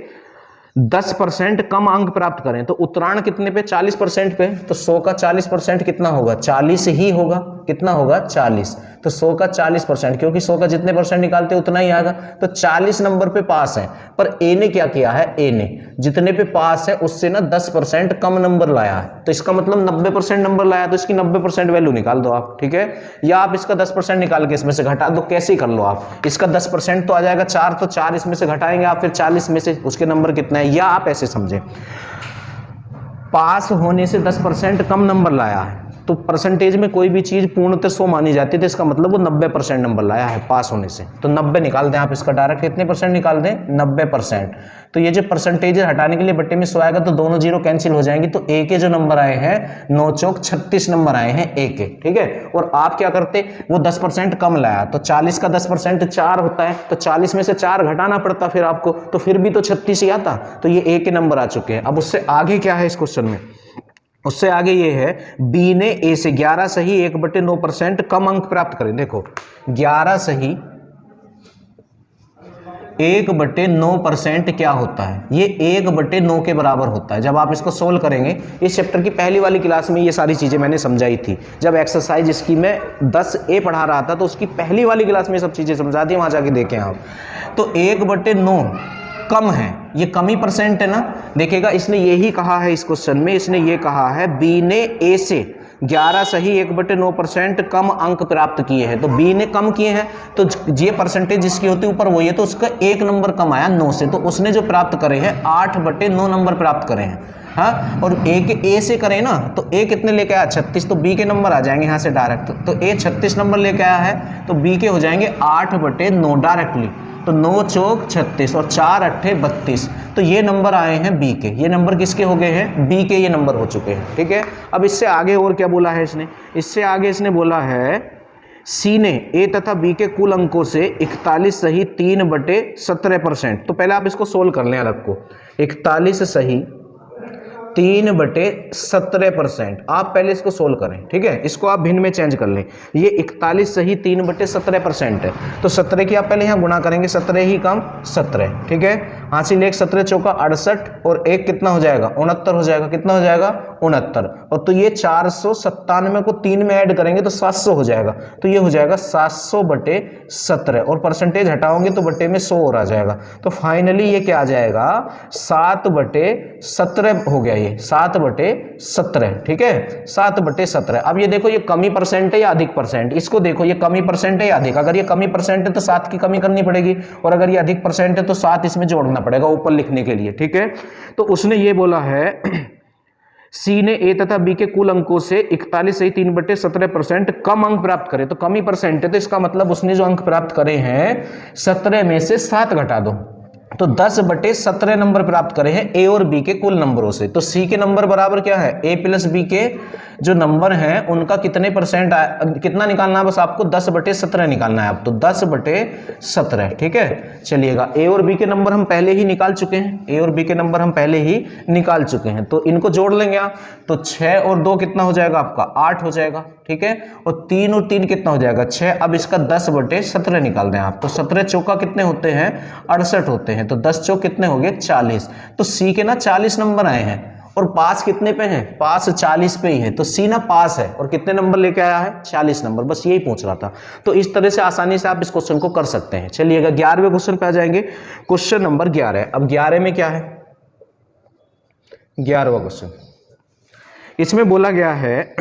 10% कम अंक प्राप्त करें। तो उत्तरायण कितने पे 40% पे, तो 100 का 40% कितना होगा 40 ही होगा। कितना होगा 40। तो 100 का 40%, क्योंकि 100 का जितने परसेंट निकालते उतना ही आएगा। तो 40 नंबर पे पास है। पर ए ने क्या किया है, ए ने जितने पे पास है उससे ना 10% कम नंबर लाया है। तो इसका मतलब 90% नंबर लाया, तो इसकी 90% वैल्यू निकाल दो आप, ठीक है। या आप इसका 10% निकाल के इसमें से घटा दो, कैसे कर लो आप। इसका 10% तो आ जाएगा 4, तो 4 इसमें से घटाएंगे आप, फिर 40 में से उसके नंबर कितना है। या आप ऐसे समझे, पास होने से 10% कम नंबर लाया है, तो परसेंटेज में कोई भी चीज पूर्णतः 100 मानी जाती है, तो इसका मतलब वो 90% नंबर लाया है पास होने से। तो 90 निकाल दें आप इसका डायरेक्ट, कितने परसेंट निकाल दें 90%। तो ये जो परसेंटेज हटाने के लिए बट्टे में 100 आएगा तो दोनों जीरो कैंसिल हो जाएंगी। तो ए के जो नंबर आए हैं 9 चौक 36 नंबर आए हैं ए के, ठीक है। और आप क्या करते, वो 10% कम लाया, तो 40 का 10% 4 होता है, तो 40 में से 4 घटाना पड़ता फिर आपको, तो फिर भी तो 36 ही आता। तो ये ए के नंबर आ चुके हैं। अब उससे आगे क्या है इस क्वेश्चन में, उससे आगे ये है बी ने ए से 11 सही 1/9% कम अंक प्राप्त करें। देखो 11 सही 1/9% क्या होता है, ये 1/9 के बराबर होता है। जब आप इसको सोल्व करेंगे, इस चैप्टर की पहली वाली क्लास में ये सारी चीजें मैंने समझाई थी। जब एक्सरसाइज इसकी मैं 10A पढ़ा रहा था तो उसकी पहली वाली क्लास में सब चीजें समझा दी, वहां जाके देखें आप। तो 1/9 कम है, ये कम ही परसेंट है ना। देखिएगा इसने यही कहा है इस क्वेश्चन में, इसने ये कहा है बी ने ए से 11 सही 1/9% कम अंक प्राप्त किए हैं। तो बी ने कम किए हैं, तो ये परसेंटेज जिसकी होती है ऊपर वही है, तो उसका एक नंबर कम आया 9 से। तो उसने जो प्राप्त करे हैं 8/9 नंबर प्राप्त करे हैं, हाँ। और ए से करें ना, तो ए कितने लेके आया 36, तो बी के नंबर आ जाएंगे यहाँ से डायरेक्ट। तो ए 36 नंबर लेके आया है, तो बी के हो जाएंगे 8/9 डायरेक्टली। तो 9 चौक 36 और 4 अट्ठे 32। तो ये नंबर आए हैं बी के। ये नंबर किसके हो गए हैं, बी के ये नंबर हो चुके हैं, ठीक है। अब इससे आगे और क्या बोला है इसने, इससे आगे इसने बोला है सी ने ए तथा बी के कुल अंकों से 41 सही 3/17%। तो पहले आप इसको सोल्व कर लें अलग को। 41 सही 3/17%, आप पहले इसको सोल्व करें, ठीक है। इसको आप भिन्न में चेंज कर लें। ये 41 सही 3/17% है, तो 17 की आप पहले यहाँ गुणा करेंगे, 17 ही कम 17, ठीक है। हासिल 1 17 चौका 68 और 1 कितना हो जाएगा 69 हो जाएगा। कितना हो जाएगा 69। और तो ये 497 को 3 में ऐड करेंगे तो 700 हो जाएगा। तो ये हो जाएगा 700/17 और परसेंटेज हटाओगे तो बटे में 100 और आ जाएगा। तो फाइनली ये क्या आ जाएगा 7/17 हो गया, ये 7/17, ठीक है 7/17। अब ये देखो ये कमी परसेंट है या अधिक परसेंट, इसको देखो ये कमी परसेंट है या अधिक। अगर ये कमी परसेंट है तो 7 की कमी करनी पड़ेगी, और अगर ये अधिक परसेंट है तो 7 इसमें जोड़ना पड़ेगा ऊपर लिखने के लिए, ठीक है। तो उसने ये बोला है सी ने ए तथा बी के कुल अंकों से 41 सही 3/17% कम अंक प्राप्त करे। तो कमी परसेंट है तो इसका मतलब उसने जो अंक प्राप्त करे हैं 17 में से 7 घटा दो, तो 10/17 नंबर प्राप्त करे हैं ए और बी के कुल नंबरों से। तो सी के नंबर बराबर क्या है ए प्लस बी के जो नंबर हैं उनका कितने परसेंट कितना निकालना है, बस आपको 10/17 निकालना है। अब तो 10/17, ठीक है। चलिएगा ए और बी के नंबर हम पहले ही निकाल चुके हैं, ए और बी के नंबर हम पहले ही निकाल चुके हैं, तो इनको जोड़ लेंगे आप। तो 6 और 2 कितना हो जाएगा आपका 8 हो जाएगा, ठीक है। और 3 और 3 कितना हो जाएगा 6। अब इसका 10/17 निकाल दें आप, तो 17 चौका कितने होते हैं 68 होते हैं, तो 10 चौक कितने हो गए 40। तो सी के ना 40 नंबर आए हैं, और पास कितने पे हैं पास 40 पे ही है, तो सी ना पास है और कितने नंबर लेके आया है 40 नंबर। बस यही पूछ रहा था। तो इस तरह से आसानी से आप इस क्वेश्चन को कर सकते हैं। चलिएगा 11वें क्वेश्चन पे आ जाएंगे, क्वेश्चन नंबर 11। अब 11 में क्या है 11वां क्वेश्चन, इसमें बोला गया है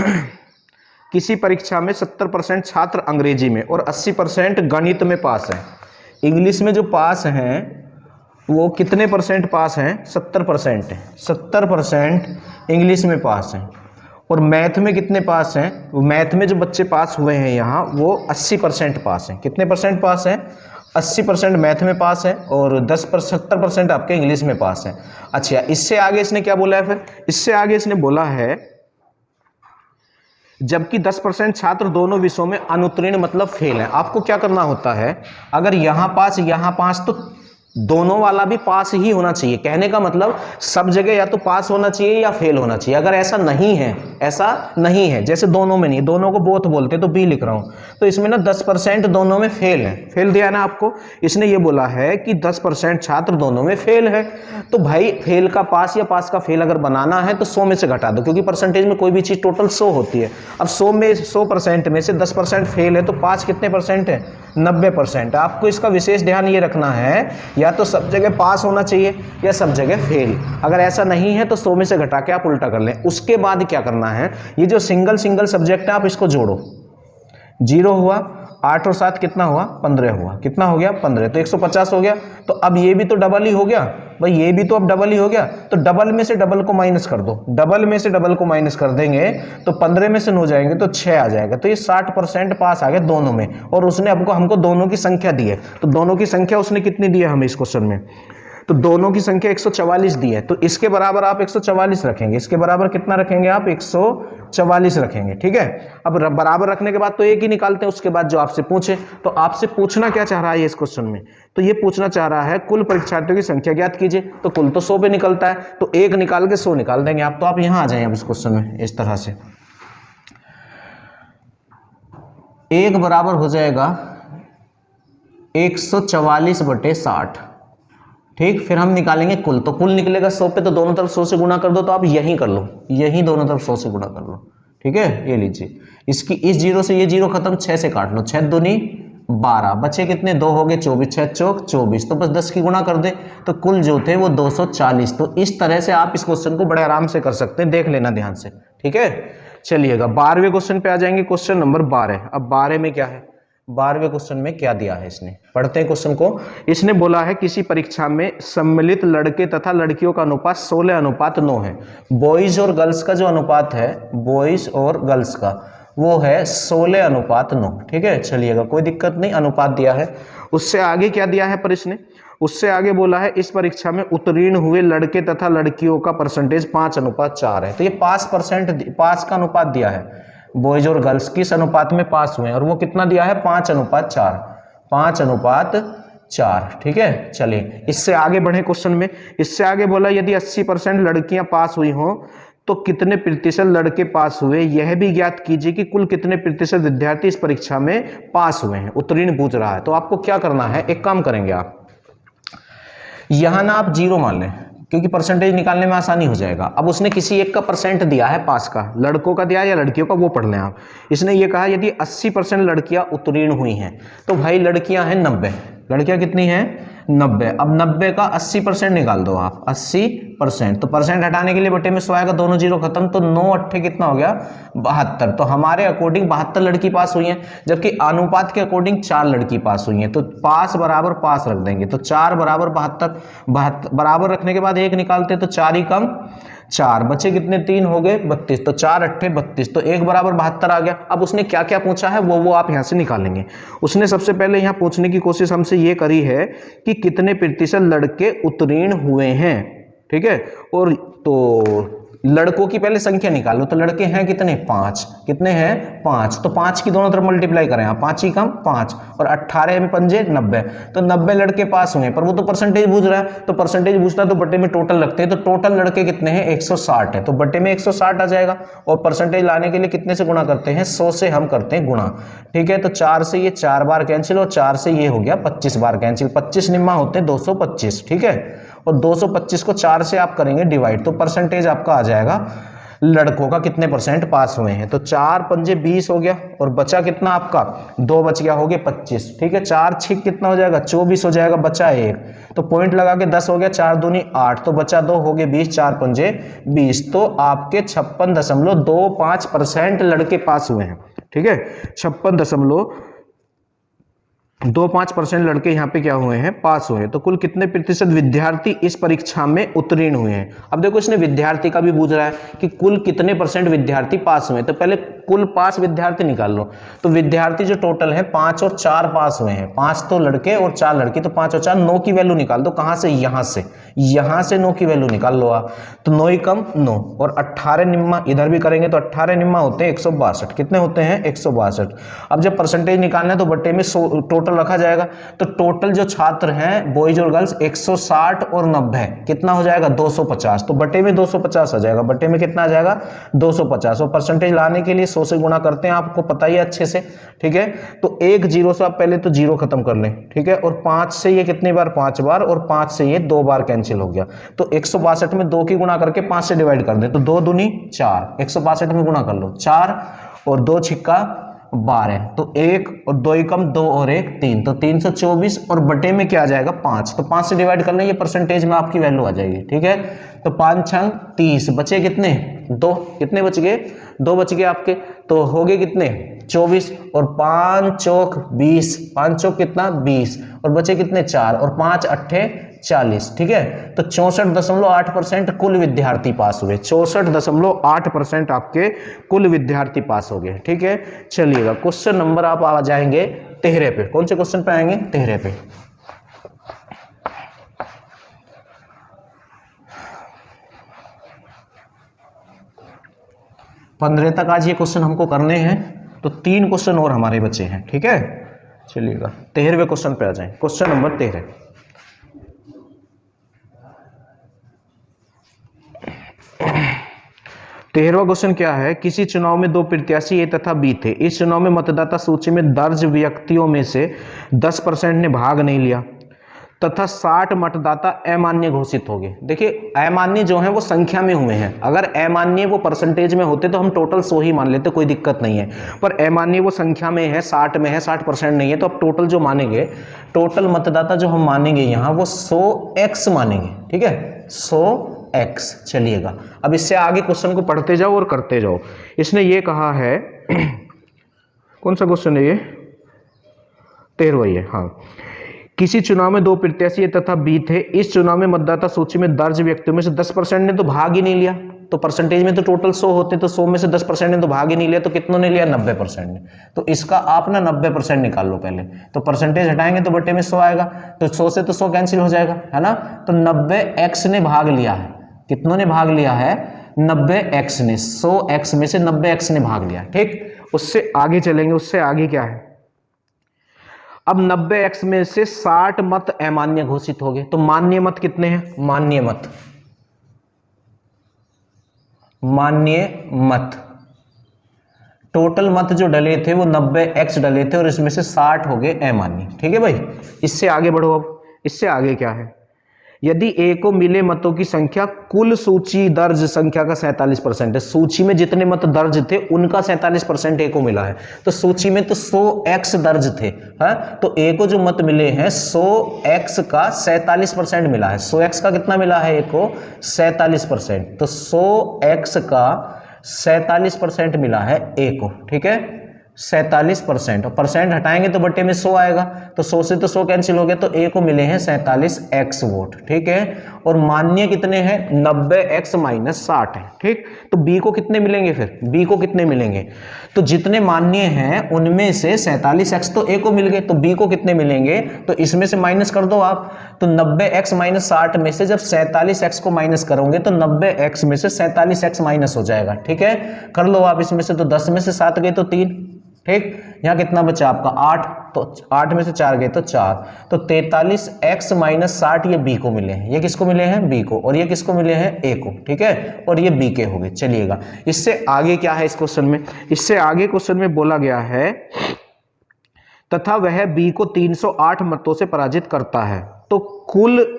किसी परीक्षा में 70% छात्र अंग्रेजी में और 80% गणित में पास है। इंग्लिश में जो पास हैं वो कितने परसेंट पास हैं 70% है, 70% इंग्लिश में पास हैं। और मैथ में कितने पास हैं, मैथ में जो बच्चे पास हुए हैं यहाँ वो 80% पास हैं। कितने परसेंट पास हैं 80% मैथ में पास है, और 70% आपके इंग्लिश में पास हैं। अच्छा, इससे आगे इसने क्या बोला है फिर, इससे आगे इसने बोला है जबकि 10% छात्र दोनों विषयों में अनुत्तीर्ण मतलब फेल है। आपको क्या करना होता है, अगर यहाँ पास तो दोनों वाला भी पास ही होना चाहिए। कहने का मतलब सब जगह या तो पास होना चाहिए या फेल होना चाहिए। अगर ऐसा नहीं है जैसे दोनों में नहीं, दोनों को बोथ बोलते तो बी लिख रहा हूं, तो इसमें ना 10% दोनों में फेल है। फेल दिया ना आपको, इसने ये बोला है कि 10% छात्र दोनों में फेल है। तो भाई फेल का पास या पास का फेल अगर बनाना है तो 100 में से घटा दो, क्योंकि परसेंटेज में कोई भी चीज टोटल 100 होती है। अब 100% में से 10% फेल है तो पास कितने परसेंट है 90%। आपको इसका विशेष ध्यान ये रखना है या तो सब जगह पास होना चाहिए या सब जगह फेल। अगर ऐसा नहीं है तो 100 में से घटा के आप उल्टा कर लें। उसके बाद क्या करना है, ये जो सिंगल सब्जेक्ट है आप इसको जोड़ो। 0 हुआ 8 और 7 कितना हुआ 15 हुआ, कितना हो गया 15, तो 150 हो गया। तो अब ये भी तो डबल ही हो गया भाई, ये भी तो अब डबल ही हो गया। तो डबल में से डबल को माइनस कर दो, डबल में से डबल को माइनस कर देंगे तो 15 में से 9 जाएंगे तो 6 आ जाएगा। तो ये 60% पास आ गए दोनों में। और उसने हमको दोनों की संख्या दी है, तो दोनों की संख्या उसने कितनी दी है हमें इस क्वेश्चन में, तो दोनों की संख्या 144 दी है। तो इसके बराबर आप 144 रखेंगे, इसके बराबर कितना रखेंगे आप 144 रखेंगे, ठीक है। अब बराबर रखने के बाद तो एक ही निकालते हैं, उसके बाद जो आपसे पूछे। तो आपसे पूछना क्या चाह रहा है इस क्वेश्चन में, तो ये पूछना चाह रहा है कुल परीक्षार्थियों की संख्या ज्ञात कीजिए। तो कुल तो 100 पे निकलता है, तो एक निकाल के 100 निकाल देंगे आप। तो आप यहां आ जाएं अब इस क्वेश्चन में इस तरह से, एक बराबर हो जाएगा 144/60, ठीक। फिर हम निकालेंगे कुल, तो कुल निकलेगा 100 पे, तो दोनों तरफ 100 से गुणा कर दो। तो आप यही कर लो, यही दोनों तरफ 100 से गुणा कर लो, ठीक है। ये लीजिए, इसकी इस 0 से ये 0 खत्म, 6 से काट लो, 6 दूनी 12, बचे कितने 2 हो गए 24, 6 चौक 24, तो बस 10 की गुणा कर दे तो कुल जो थे वो 240। तो इस तरह से आप इस क्वेश्चन को बड़े आराम से कर सकते हैं, देख लेना ध्यान से, ठीक है। चलिएगा 12वें क्वेश्चन पे आ जाएंगे, क्वेश्चन नंबर 12। अब 12 में क्या है, 12वें क्वेश्चन में क्या दिया है इसने, पढ़ते हैं क्वेश्चन को। इसने बोला है किसी परीक्षा में सम्मिलित लड़के तथा लड़कियों का अनुपात 16:9 है। बॉयज और गर्ल्स का जो अनुपात है, बॉयज और गर्ल्स का वो है 16:9, ठीक है। चलिएगा कोई दिक्कत नहीं, अनुपात दिया है। उससे आगे क्या दिया है पर इसने, उससे आगे बोला है इस परीक्षा में उत्तीर्ण हुए लड़के तथा लड़कियों का परसेंटेज 5:4 है। तो ये पास का अनुपात दिया है, बॉयज और गर्ल्स किस अनुपात में पास हुए हैं, और वो कितना दिया है 5:4, 5:4। ठीक है, चलिए इससे आगे बढ़े क्वेश्चन में। इससे आगे बोला यदि 80% लड़कियां पास हुई हों तो कितने प्रतिशत लड़के पास हुए, यह भी ज्ञात कीजिए कि कुल कितने प्रतिशत विद्यार्थी इस परीक्षा में पास हुए हैं। उत्तीर्ण पूछ रहा है, तो आपको क्या करना है, एक काम करेंगे आप यहां ना आप 0 मान लें, क्योंकि परसेंटेज निकालने में आसानी हो जाएगा। अब उसने किसी एक का परसेंट दिया है पास का, लड़कों का दिया या लड़कियों का, वो पढ़ लें आप। इसने ये कहा यदि 80% लड़कियां उत्तीर्ण हुई हैं, तो भाई लड़कियां हैं 90, लड़कियां कितनी हैं 90। अब 90 का 80% निकाल दो आप, 80%, तो परसेंट हटाने के लिए बटे में 100 आएगा, दोनों जीरो खत्म, तो 9 अट्ठे कितना हो गया 72। तो हमारे अकॉर्डिंग 72 लड़की पास हुई हैं, जबकि अनुपात के अकॉर्डिंग 4 लड़की पास हुई हैं। तो पास बराबर पास रख देंगे, तो 4 बराबर 72 बराबर रखने के बाद 1 निकालते तो 4 ही कम 4 बचे कितने 3 हो गए 32, तो 4 अट्ठे 32, तो 1 बराबर 72 आ गया। अब उसने क्या क्या पूछा है वो आप यहां से निकालेंगे। उसने सबसे पहले यहां पूछने की कोशिश हमसे ये करी है कि कितने प्रतिशत लड़के उत्तीर्ण हुए हैं, ठीक है। और तो लड़कों की पहले संख्या निकालो, तो लड़के हैं कितने 5, कितने हैं 5, तो 5 की दोनों तरफ मल्टीप्लाई करें आप, 5 ही कम 5 और 18 में 5 90, तो 90 लड़के पास हुए। पर वो तो परसेंटेज पूछ रहा है, तो परसेंटेज पूछता तो बटे में टोटल रखते हैं, तो टोटल लड़के कितने हैं 160 है, तो बटे में 160 आ जाएगा। और परसेंटेज लाने के लिए कितने से गुणा करते हैं 100 से हम करते हैं गुणा, ठीक है। तो 4 से ये 4 बार कैंसिल और 4 से ये हो गया 25 बार कैंसिल, 25 निम्मा होते हैं 225, ठीक है। और 225 को 4 से आप करेंगे डिवाइड, तो परसेंटेज आपका आ जाएगा लड़कों का कितने परसेंट पास हुए हैं। तो 4 पंजे 20 हो गया, और बचा कितना आपका 2 बच गया, हो गया 25, ठीक है। 4 6 कितना हो जाएगा 24 हो जाएगा, बचा 1, तो पॉइंट लगा के 10 हो गया, 4 दूनी 8, तो बचा 2 हो गए 20, 4 पंजे 20, तो आपके 56.25% लड़के पास हुए हैं, ठीक है। 56.25% लड़के यहाँ पे क्या हुए हैं पास हुए हैं। तो कुल कितने प्रतिशत विद्यार्थी इस परीक्षा में उत्तीर्ण हुए हैं। अब देखो इसने विद्यार्थी का भी पूछ रहा है कि कुल कितने परसेंट विद्यार्थी पास हुए, तो पहले कुल पास विद्यार्थी निकाल लो। तो विद्यार्थी जो टोटल है 5 और 4 पास हुए हैं, 5 तो लड़के और 4 लड़की, तो 5 और 4 9 की वैल्यू निकाल दो। कहां से, यहां से 9 की वैल्यू निकाल लो आप, तो 9 ही कम 9 और 18 निम्मा इधर भी करेंगे, तो 18 निम्मा होते हैं 162, कितने होते हैं 162। अब जब परसेंटेज निकालना है तो बट्टे में टोटल रखा जाएगा, तो टोटल जो छात्र हैं बॉयज और गर्ल्स 160 और 90 कितना हो जाएगा 250, तो बटे में 250 आ जाएगा, बटे में कितना आ जाएगा 250। और परसेंटेज लाने के लिए 100 से गुणा करते हैं, आपको पता ही है अच्छे से, ठीक है। तो 1 0 से आप पहले तो 0 खत्म कर लें, ठीक है। और 5 से ये कितनी बार 5 बार, और 5 से ये 2 बार कैंसिल हो गया, तो 162 में 2 की गुणा करके 5 से डिवाइड कर दें, तो 2 दूनी 4, 162 में गुणा कर लो 4 और 2 छिक्का 12, तो 1 और 2 एकम 2 और 1 3, तो 324 और बटे में क्या आ जाएगा 5, तो 5 से डिवाइड कर लें, ये परसेंटेज में आपकी वैल्यू आ जाएगी, ठीक है। तो 5 6 30, बचे कितने 2, कितने बच गए 2 बच गए आपके, तो हो गए कितने 24 और 5 चौक 20, 5 चौक कितना 20 और बचे कितने 4 और 5 अट्ठे 40, ठीक है। तो 64.8% कुल विद्यार्थी पास हुए, 64.8% आपके कुल विद्यार्थी पास हो गए, ठीक है। चलिएगा क्वेश्चन नंबर आप आ जाएंगे 13 पे। कौन से क्वेश्चन पे आएंगे 13 पे। पंद्रह तक आज ये क्वेश्चन हमको करने हैं, तो 3 क्वेश्चन और हमारे बचे हैं, ठीक है। चलिएगा 13वें क्वेश्चन पे आ जाएं, क्वेश्चन नंबर 13। तेरहवां क्वेश्चन क्या है, किसी चुनाव में 2 प्रत्याशी ए तथा बी थे। इस चुनाव में मतदाता सूची में दर्ज व्यक्तियों में से 10% ने भाग नहीं लिया तथा 60 मतदाता अमान्य घोषित हो गए। देखिए अमान्य जो है वो संख्या में हुए हैं, अगर अमान्य वो परसेंटेज में होते तो हम टोटल 100 ही मान लेते, कोई दिक्कत नहीं है। पर अमान्य वो संख्या में है, 60 में है, 60% नहीं है, तो अब टोटल जो मानेंगे, टोटल मतदाता जो हम मानेंगे यहाँ वो 100x मानेंगे, ठीक है 100x। चलिएगा अब इससे आगे क्वेश्चन को पढ़ते जाओ और करते जाओ। इसने ये कहा है कौन सा क्वेश्चन है ये 13वां है, हाँ। किसी चुनाव में 2 प्रत्याशी तथा बी थे। इस चुनाव में मतदाता सूची में दर्ज व्यक्तियों में से 10% ने तो भाग ही नहीं लिया, तो परसेंटेज में तो टोटल 100 होते, तो 100 में से 10% ने तो भाग ही नहीं लिया, तो कितनों ने लिया 90% ने। तो इसका आप ना 90% निकाल लो पहले, तो परसेंटेज हटाएंगे तो बटे में 100 आएगा, तो 100 से तो 100 कैंसिल हो जाएगा, है ना। तो 90x ने भाग लिया है, कितनों ने भाग लिया है 90x ने 100x में से 90x ने भाग लिया, ठीक। उससे आगे चलेंगे, उससे आगे क्या है, अब 90x में से 60 मत अमान्य घोषित हो गए, तो मान्य मत कितने हैं, मान्य मत टोटल मत जो डले थे वो 90x डले थे और इसमें से 60 हो गए अमान्य, ठीक है भाई। इससे आगे बढ़ो, अब इससे आगे क्या है, यदि A को मिले मतों की संख्या कुल सूची दर्ज संख्या का 47% है, सूची में जितने मत दर्ज थे उनका 47% A को मिला है, तो सूची में तो 100x दर्ज थे, है, तो A को जो मत मिले हैं 100x का 47% मिला है। 100x का कितना मिला है A को, 47%, तो 100x का 47% मिला है A को, ठीक है, 47%, और परसेंट हटाएंगे तो बट्टे में 100 आएगा, तो 100 से तो 100 कैंसिल हो गया, तो A को मिले हैं 47x वोट, ठीक है। और मान्य कितने हैं, 90x माइनस 60 है, ठीक। तो B को कितने मिलेंगे, फिर B को कितने मिलेंगे, तो जितने मान्य हैं उनमें से 47x तो A को मिल गए, तो B को कितने मिलेंगे, तो इसमें से माइनस कर दो आप, तो 90x माइनस 60 में से जब 47x को माइनस करोगे तो 90x में से 47x माइनस हो जाएगा, ठीक है। कर लो आप इसमें से, तो 10 में से 7 गए तो 3, ठीक। यहां कितना बचा आपका 8, तो 8 में से 4 गए तो 4, तो 43x माइनस 60 ये B को मिले हैं, ये किसको मिले हैं, B को, और ये किसको मिले हैं, A को, ठीक है, और ये B के हो गए। चलिएगा इससे आगे क्या है इस क्वेश्चन में, इससे आगे क्वेश्चन में बोला गया है तथा वह B को 308 मतों से पराजित करता है, तो कुल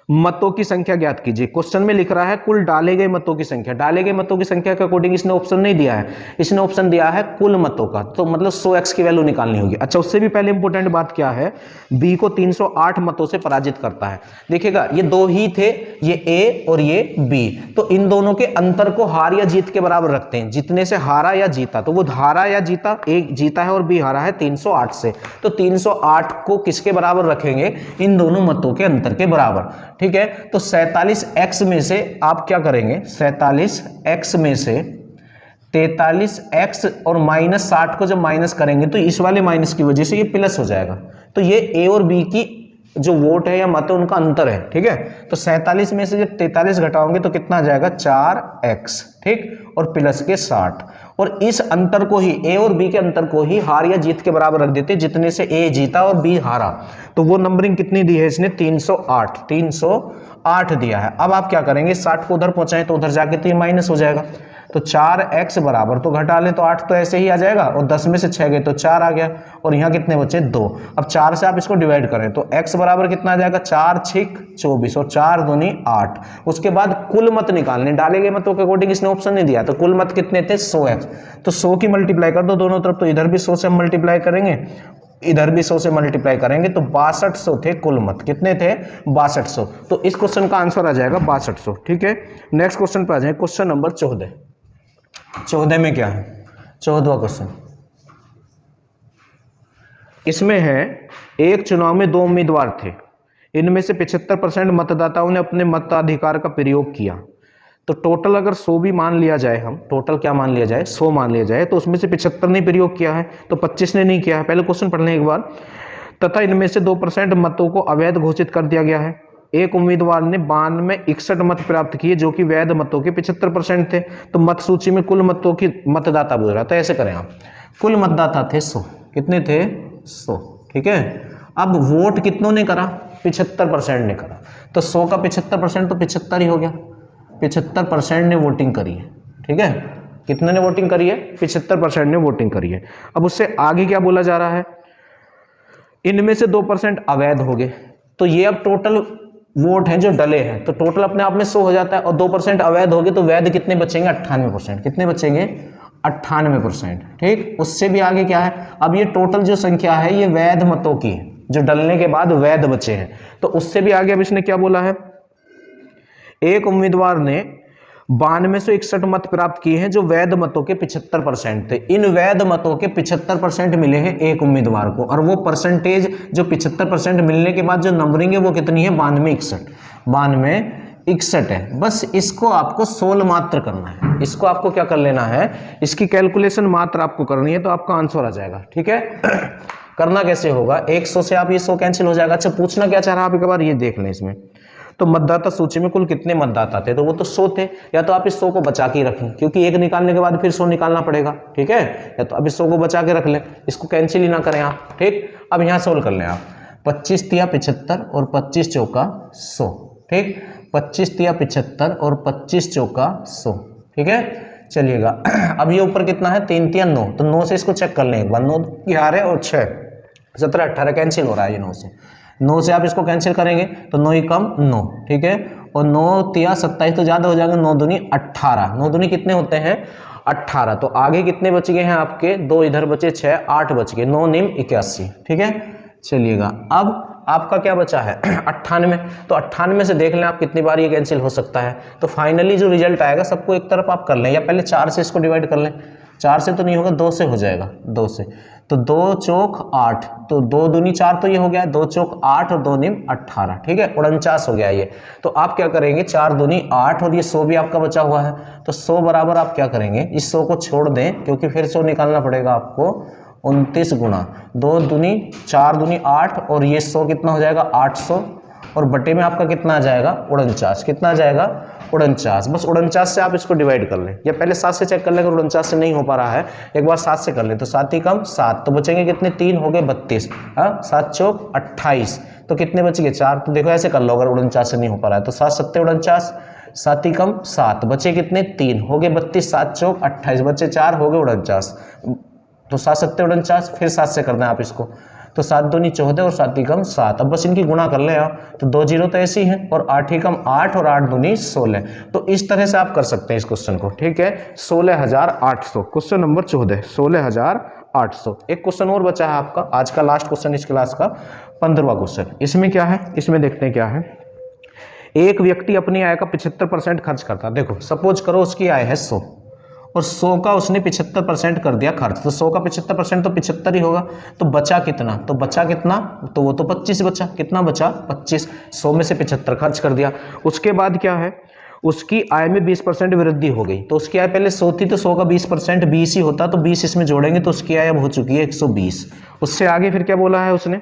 मतों की संख्या ज्ञात कीजिए। क्वेश्चन में लिख रहा है कुल डाले गए मतों की संख्या, डाले गए मतों की संख्या के अकॉर्डिंग इसने ऑप्शन नहीं दिया है, इसने ऑप्शन दिया है कुल मतों का, तो मतलब 100x की वैल्यू निकालनी होगी। अच्छा, उससे भी पहले इंपॉर्टेंट बात क्या है, B को 308 मतों से पराजित करता है। देखिएगा ये दो ही थे, ये A और ये B, तो इन दोनों के अंतर को हार या जीत के बराबर रखते हैं, जितने से हारा या जीता, तो वो हारा या जीता, एक जीता है और B हारा है 308 से, तो 308 को किसके बराबर रखेंगे, इन दोनों मतों के अंतर के बराबर, ठीक है। तो 47x में से आप क्या करेंगे, 47x में से 43x और माइनस 60 को जब माइनस करेंगे तो इस वाले माइनस की वजह से ये प्लस हो जाएगा, तो ये A और B की जो वोट है या मत है उनका अंतर है, ठीक है। तो 47 में से जब 43 घटाओगे तो कितना आ जाएगा, 4x, ठीक, और प्लस के 60, और इस अंतर को ही A और B के अंतर को ही हार या जीत के बराबर रख देते, जितने से A जीता और B हारा, तो वो नंबरिंग कितनी दी है इसने, 308 दिया है। अब आप क्या करेंगे, 60 को उधर पहुंचाएं तो उधर जाके तो ये माइनस हो जाएगा, तो 4x बराबर, तो घटा लें तो 8 तो ऐसे ही आ जाएगा, और 10 में से 6 गए तो 4 आ गया, और यहाँ कितने बचे, 2। अब 4 से आप इसको डिवाइड करें तो x बराबर कितना आ जाएगा, 4 6 24, और 4 दूनी 8। उसके बाद कुल मत निकालने, डाले गए मतों के अकॉर्डिंग इसने ऑप्शन नहीं दिया, तो कुल मत कितने थे, 100x, तो 100 की मल्टीप्लाई कर दो दोनों तरफ, तो इधर भी 100 से मल्टीप्लाई करेंगे, इधर भी 100 से मल्टीप्लाई करेंगे, तो 6200 थे कुल मत, कितने थे, 6200, तो इस क्वेश्चन का आंसर आ जाएगा 6200, ठीक है। नेक्स्ट क्वेश्चन पे आ जाए, क्वेश्चन नंबर 14 में क्या है, 14वां क्वेश्चन, इसमें है एक चुनाव में 2 उम्मीदवार थे, इनमें से 75% मतदाताओं ने अपने मताधिकार का प्रयोग किया, तो टोटल अगर 100 भी मान लिया जाए, हम टोटल क्या मान लिया जाए, 100 मान लिया जाए, तो उसमें से 75 ने प्रयोग किया है, तो 25 ने नहीं किया है। पहले क्वेश्चन पढ़ लें एक बार, तथा इनमें से 2% मतों को अवैध घोषित कर दिया गया है। एक उम्मीदवार ने 92 में 61 मत प्राप्त किए जो कि वैध मतों के 75% थे, तो मत सूची में कुल मतों की मतदाता बोल रहा था, ऐसे करें आप, कुल मतदाता थे 100, कितने थे, 100, ठीक है। अब वोट कितनों ने करा, 75% ने करा, तो 100 का 75% तो 75 ही हो गया, 75% ने वोटिंग करी है, ठीक है। कितने ने वोटिंग करी है, 75% ने वोटिंग करी है। अब उससे आगे क्या बोला जा रहा है, इनमें से 2% अवैध हो गए, तो ये अब टोटल वोट हैं जो डले हैं, तो टोटल अपने आप में 100 हो जाता है, और 2% अवैध हो गए तो वैध कितने बचेंगे, 98%, कितने बचेंगे, 98%, ठीक। उससे भी आगे क्या है, अब ये टोटल जो संख्या है ये वैध मतों की है जो डलने के बाद वैध बचे हैं, तो उससे भी आगे अब इसने क्या बोला है, एक उम्मीदवार ने 92 में से 61 मत प्राप्त किए हैं जो वैध मतों के 75% थे। इन वैध मतों के 75% मिले हैं एक उम्मीदवार को, और वो परसेंटेज जो 75% मिलने के बाद जो नंबरिंग है वो कितनी है, 92-61 है। बस इसको आपको सोल्व मात्र करना है, इसको आपको क्या कर लेना है, इसकी कैलकुलेशन मात्र आपको करनी है, तो आपका आंसर आ जाएगा, ठीक है। करना कैसे होगा, 100 से आप ये 100 कैंसिल हो जाएगा। अच्छा, पूछना क्या चाह रहा है आप एक बार ये देख लें इसमें, तो मतदाता सूची में कुल कितने मतदाता थे, तो वो तो 100 थे। या तो आप इस 100 को बचा के रखें, क्योंकि एक निकालने के बाद फिर 100 निकालना पड़ेगा, ठीक है। या तो अब इस 100 को बचा के रख लें, इसको कैंसिल ही ना करें आप, ठीक। अब यहाँ सोल्व कर लें आप, 25 तिया 75 और 25 चौका 100, ठीक। 25 तिया 75 और 25 चौका 100, ठीक है। चलिएगा अब ये ऊपर कितना है, 3 तिया 9, तो 9 से इसको चेक कर लें एक बार, 9 11 और 6 17 18 कैंसिल हो रहा है ये 9 से आप इसको कैंसिल करेंगे तो 9 ही कम 9, ठीक है। और 9 तिया 27 तो ज़्यादा हो जाएगा, 9 दूनी 18, 9 दूनी कितने होते हैं 18। तो आगे कितने बच गए हैं आपके, 2 इधर बचे 6, 8 बच गए, 9 निम 81, ठीक है। चलिएगा अब आपका क्या बचा है 98, तो 98 से देख लें आप कितनी बार ये कैंसिल हो सकता है। तो फाइनली जो रिजल्ट आएगा सबको एक तरफ आप कर लें, या पहले 4 से इसको डिवाइड कर लें, 4 से तो नहीं होगा, 2 से हो जाएगा, 2 से। तो 2 चौक 8, तो 2 दूनी 4 तो ये हो गया, 2 चौक 8 और 2 निम 18, ठीक है, 49 हो गया ये। तो आप क्या करेंगे, 4 दूनी 8 और ये 100 भी आपका बचा हुआ है, तो 100 बराबर आप क्या करेंगे, इस 100 को छोड़ दें, क्योंकि फिर 100 निकालना पड़ेगा आपको, 29 गुना 2 दूनी 4 दूनी 8 और ये 100 कितना हो जाएगा 800, और बटे में आपका कितना आ जाएगा 49, कितना आ जाएगा 49। बस 49 से आप इसको डिवाइड कर लें, या पहले 7 से चेक कर लें, अगर 49 से नहीं हो पा रहा है एक बार 7 से कर लें, तो 7 ही कम 7, तो बचेंगे कितने, 3 हो गए 32, हाँ 7 चौक 28, तो कितने बच गए 4। तो देखो ऐसे कर लो, अगर 49 से नहीं हो पा रहा है तो 7 7 49, 7 ही कम 7, बचे कितने 3 हो गए 32, 7 चौक 28, बचे 4 हो गए 49, तो 7 7 49, फिर 7 से करना है आप इसको, तो 7 दूनी 14 और 7 ही कम 7। अब बस इनकी गुणा कर ले आप, तो 2 जीरो तो ऐसे ही हैं, और 8 ही कम 8 और 8 दूनी 16। तो इस तरह से आप कर सकते हैं इस क्वेश्चन को, ठीक है। 16,800 क्वेश्चन नंबर 14, 16,800। एक क्वेश्चन और बचा है आपका, आज का लास्ट क्वेश्चन इस क्लास का, 15वां क्वेश्चन। इसमें क्या है, इसमें देखते हैं क्या है। एक व्यक्ति अपनी आय का 75% खर्च करता है। देखो सपोज करो उसकी आय है 100 और 100 का उसने 75% कर दिया खर्च, तो 100 का 75% तो 75 ही होगा, तो बचा कितना, तो बचा कितना, तो वो तो 25 बचा, कितना बचा 25, 100 में से 75 खर्च कर दिया। उसके बाद क्या है, उसकी आय में 20% वृद्धि हो गई, तो उसकी आय पहले 100 थी, तो 100 का 20% 20 ही होता, तो 20 इसमें जोड़ेंगे तो उसकी आय अब हो चुकी है 120। उससे आगे फिर क्या बोला है उसने,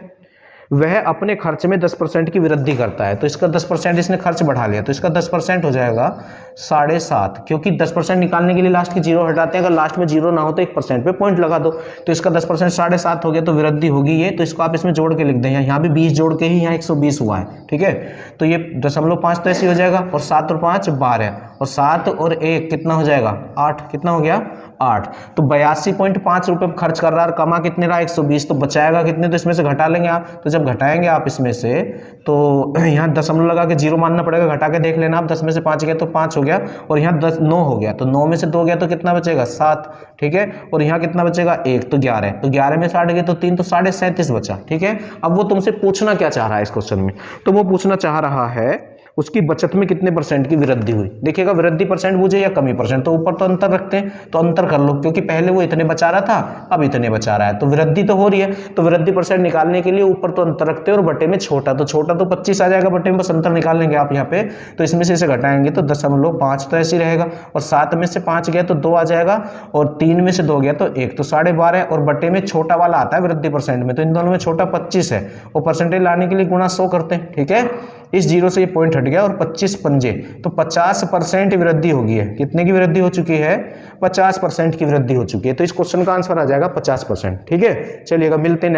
वह अपने खर्च में 10% की वृद्धि करता है, तो इसका 10% इसने खर्च बढ़ा लिया, तो इसका 10% हो जाएगा 7.5, क्योंकि 10% निकालने के लिए लास्ट की जीरो हटाते हैं, अगर लास्ट में जीरो ना हो तो 1% पे पॉइंट लगा दो, तो इसका 10% 7.5 हो गया, तो वृद्धि होगी ये, तो इसको आप इसमें जोड़ के लिख दें, यहाँ भी 20 जोड़ के ही यहाँ 120 हुआ है, ठीक है। तो ये 0.5 तो ऐसे हो जाएगा, और 7 और 5 12, और 7 और 1 कितना हो जाएगा 8, कितना हो गया 8, तो 82.5 रुपये खर्च कर रहा है, कमा कितने रहा 120, तो बचाएगा कितने, तो इसमें से घटा लेंगे आप, तो जब घटाएंगे आप इसमें से, तो यहाँ दशमलव लगा के जीरो मानना पड़ेगा, घटा के देख लेना आप, 10 में से 5 गया तो 5 हो गया, और यहाँ 9 हो गया, तो 9 में से 2 गया तो कितना बचेगा 7, ठीक है, और यहाँ कितना बचेगा 1, तो 11, तो 11 में 60 गए तो 3, तो 37.5 बचा, ठीक है। अब वो तुमसे पूछना क्या चाह रहा है इस क्वेश्चन में, तो वो पूछना चाह रहा है उसकी बचत में कितने % की वृद्धि हुई। देखिएगा वृद्धि % पूछे या कमी %, तो ऊपर तो अंतर रखते हैं, तो अंतर कर लो, क्योंकि पहले वो इतने बचा रहा था, अब इतने बचा रहा है, तो वृद्धि तो हो रही है, तो वृद्धि % निकालने के लिए ऊपर तो अंतर रखते हैं, और बटे में छोटा, तो छोटा तो 25 आ जाएगा, बटे में बस अंतर निकाल लेंगे आप यहाँ पे, तो इसमें से इसे घटाएंगे तो 0.5 तो ऐसे ही रहेगा, और 7 में से 5 गया तो 2 आ जाएगा, और 3 में से 2 गया तो 1, तो 12.5, और बटे में छोटा वाला आता है वृद्धि % में, तो इन दोनों में छोटा 25 है, और परसेंटेज लाने के लिए गुणा 100 करते हैं, ठीक है। इस जीरो से ये पॉइंट हट गया, और 25 पंजे, तो 50% वृद्धि होगी है, कितने की वृद्धि हो चुकी है 50% की वृद्धि हो चुकी है, तो इस क्वेश्चन का आंसर आ जाएगा 50%, ठीक है। चलिएगा मिलते हैं।